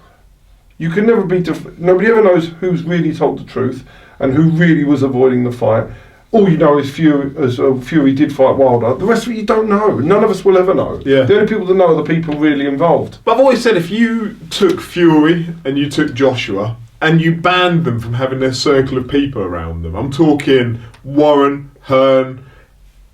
You can never be. Nobody ever knows who's really told the truth and who really was avoiding the fight. All you know is Fury did fight Wilder. The rest of it you don't know. None of us will ever know. Yeah. The only people that know are the people really involved. But I've always said, if you took Fury and you took Joshua and you banned them from having their circle of people around them, I'm talking Warren, Hearn,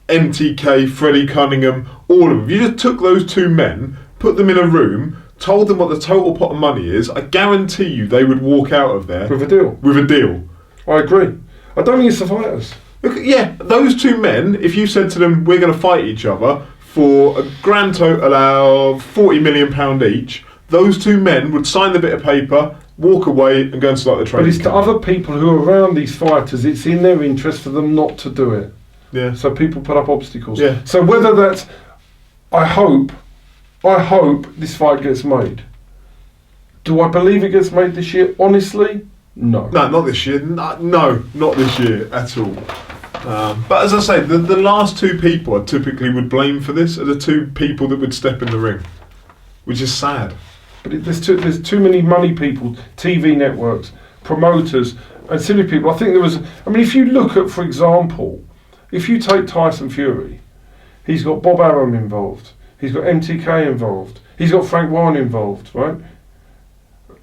MTK, Freddie Cunningham, all of them. You just took those two men, put them in a room, told them what the total pot of money is, I guarantee you they would walk out of there With a deal. I agree. I don't think it's the fighters. Yeah, those two men, if you said to them, we're going to fight each other for a grand total of £40 million each, those two men would sign the bit of paper, walk away and go and start the training. But it's to other people who are around these fighters, it's in their interest for them not to do it. Yeah. So people put up obstacles. Yeah. So whether that's, I hope this fight gets made. Do I believe it gets made this year? Honestly, no. No, not this year. No, not this year at all. But as I say, the last two people I typically would blame for this are the two people that would step in the ring, which is sad. But there's too many money people, TV networks, promoters, and silly people. I think if you look at, for example, if you take Tyson Fury, he's got Bob Arum involved, he's got MTK involved, he's got Frank Warren involved, right?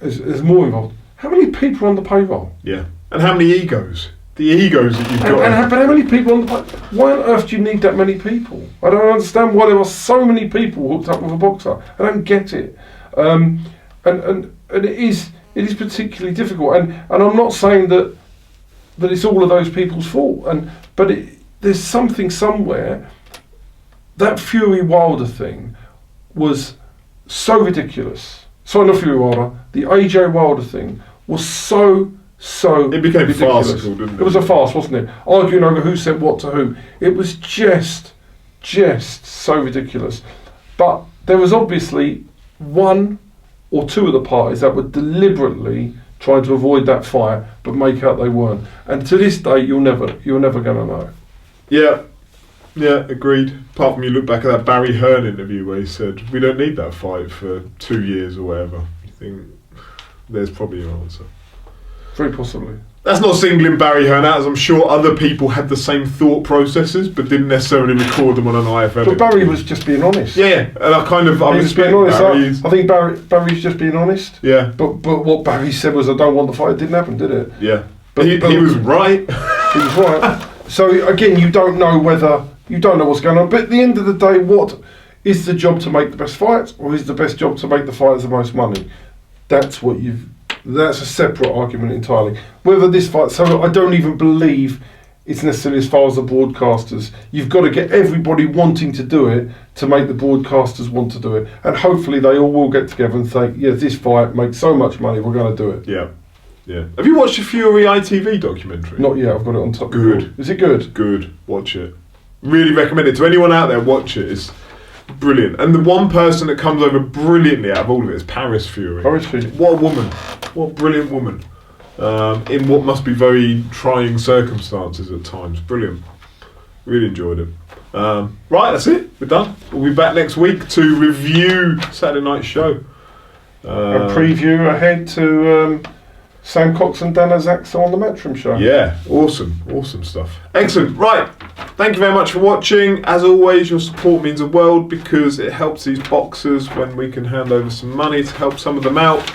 There's more involved. How many people are on the payroll? Yeah. And how many egos? The egos that you've got. But how many people on the payroll? Why on earth do you need that many people? I don't understand why there are so many people hooked up with a boxer. I don't get it. and it is particularly difficult. And I'm not saying that it's all of those people's fault. But there's something somewhere. That Fury Wilder thing was so ridiculous. Sorry, not Fury Wilder. The AJ Wilder thing was so it became ridiculous. farcical, didn't it? It was a farce, wasn't it? Arguing over who said what to who. It was just so ridiculous. But there was obviously one or two of the parties that were deliberately trying to avoid that fight, but make out they weren't. And to this day, you're never going to know. Yeah, agreed. Apart from you look back at that Barry Hearn interview where he said, we don't need that fight for 2 years or whatever. You think, there's probably your answer. Very possibly. That's not singling Barry Hearn out, as I'm sure other people had the same thought processes, but didn't necessarily record them on an IFL. But Barry was just being honest. Yeah, and I was being honest. I think Barry's just being honest. Yeah. But what Barry said was, I don't want the fight. It didn't happen, did it? Yeah. But he was right. He was right. So again, you don't know what's going on. But at the end of the day, what is the job to make the best fights, or is the best job to make the fighters the most money? That's a separate argument entirely. Whether this fight, so I don't even believe it's necessarily as far as the broadcasters. You've got to get everybody wanting to do it to make the broadcasters want to do it. And hopefully they all will get together and say, yeah, this fight makes so much money, we're going to do it. Yeah. Yeah. Have you watched the Fury ITV documentary? Not yet, I've got it on top. Good. Is it good? Good. Watch it. Really recommend it to anyone out there. Watch it. It's brilliant. And the one person that comes over brilliantly out of all of it is Paris Fury. Paris Fury. What a woman. What a brilliant woman. In what must be very trying circumstances at times. Brilliant. Really enjoyed it. Right, that's it. We're done. We'll be back next week to review Saturday night's show. A preview ahead to Sam Cox and Dan Azaksa on the Matchroom show. Yeah, awesome stuff. Excellent. Right, thank you very much for watching. As always, your support means the world because it helps these boxers when we can hand over some money to help some of them out.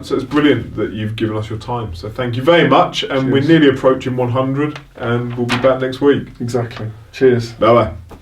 So it's brilliant that you've given us your time. So thank you very much. And Cheers. We're nearly approaching 100 and we'll be back next week. Exactly. Cheers. Bye-bye.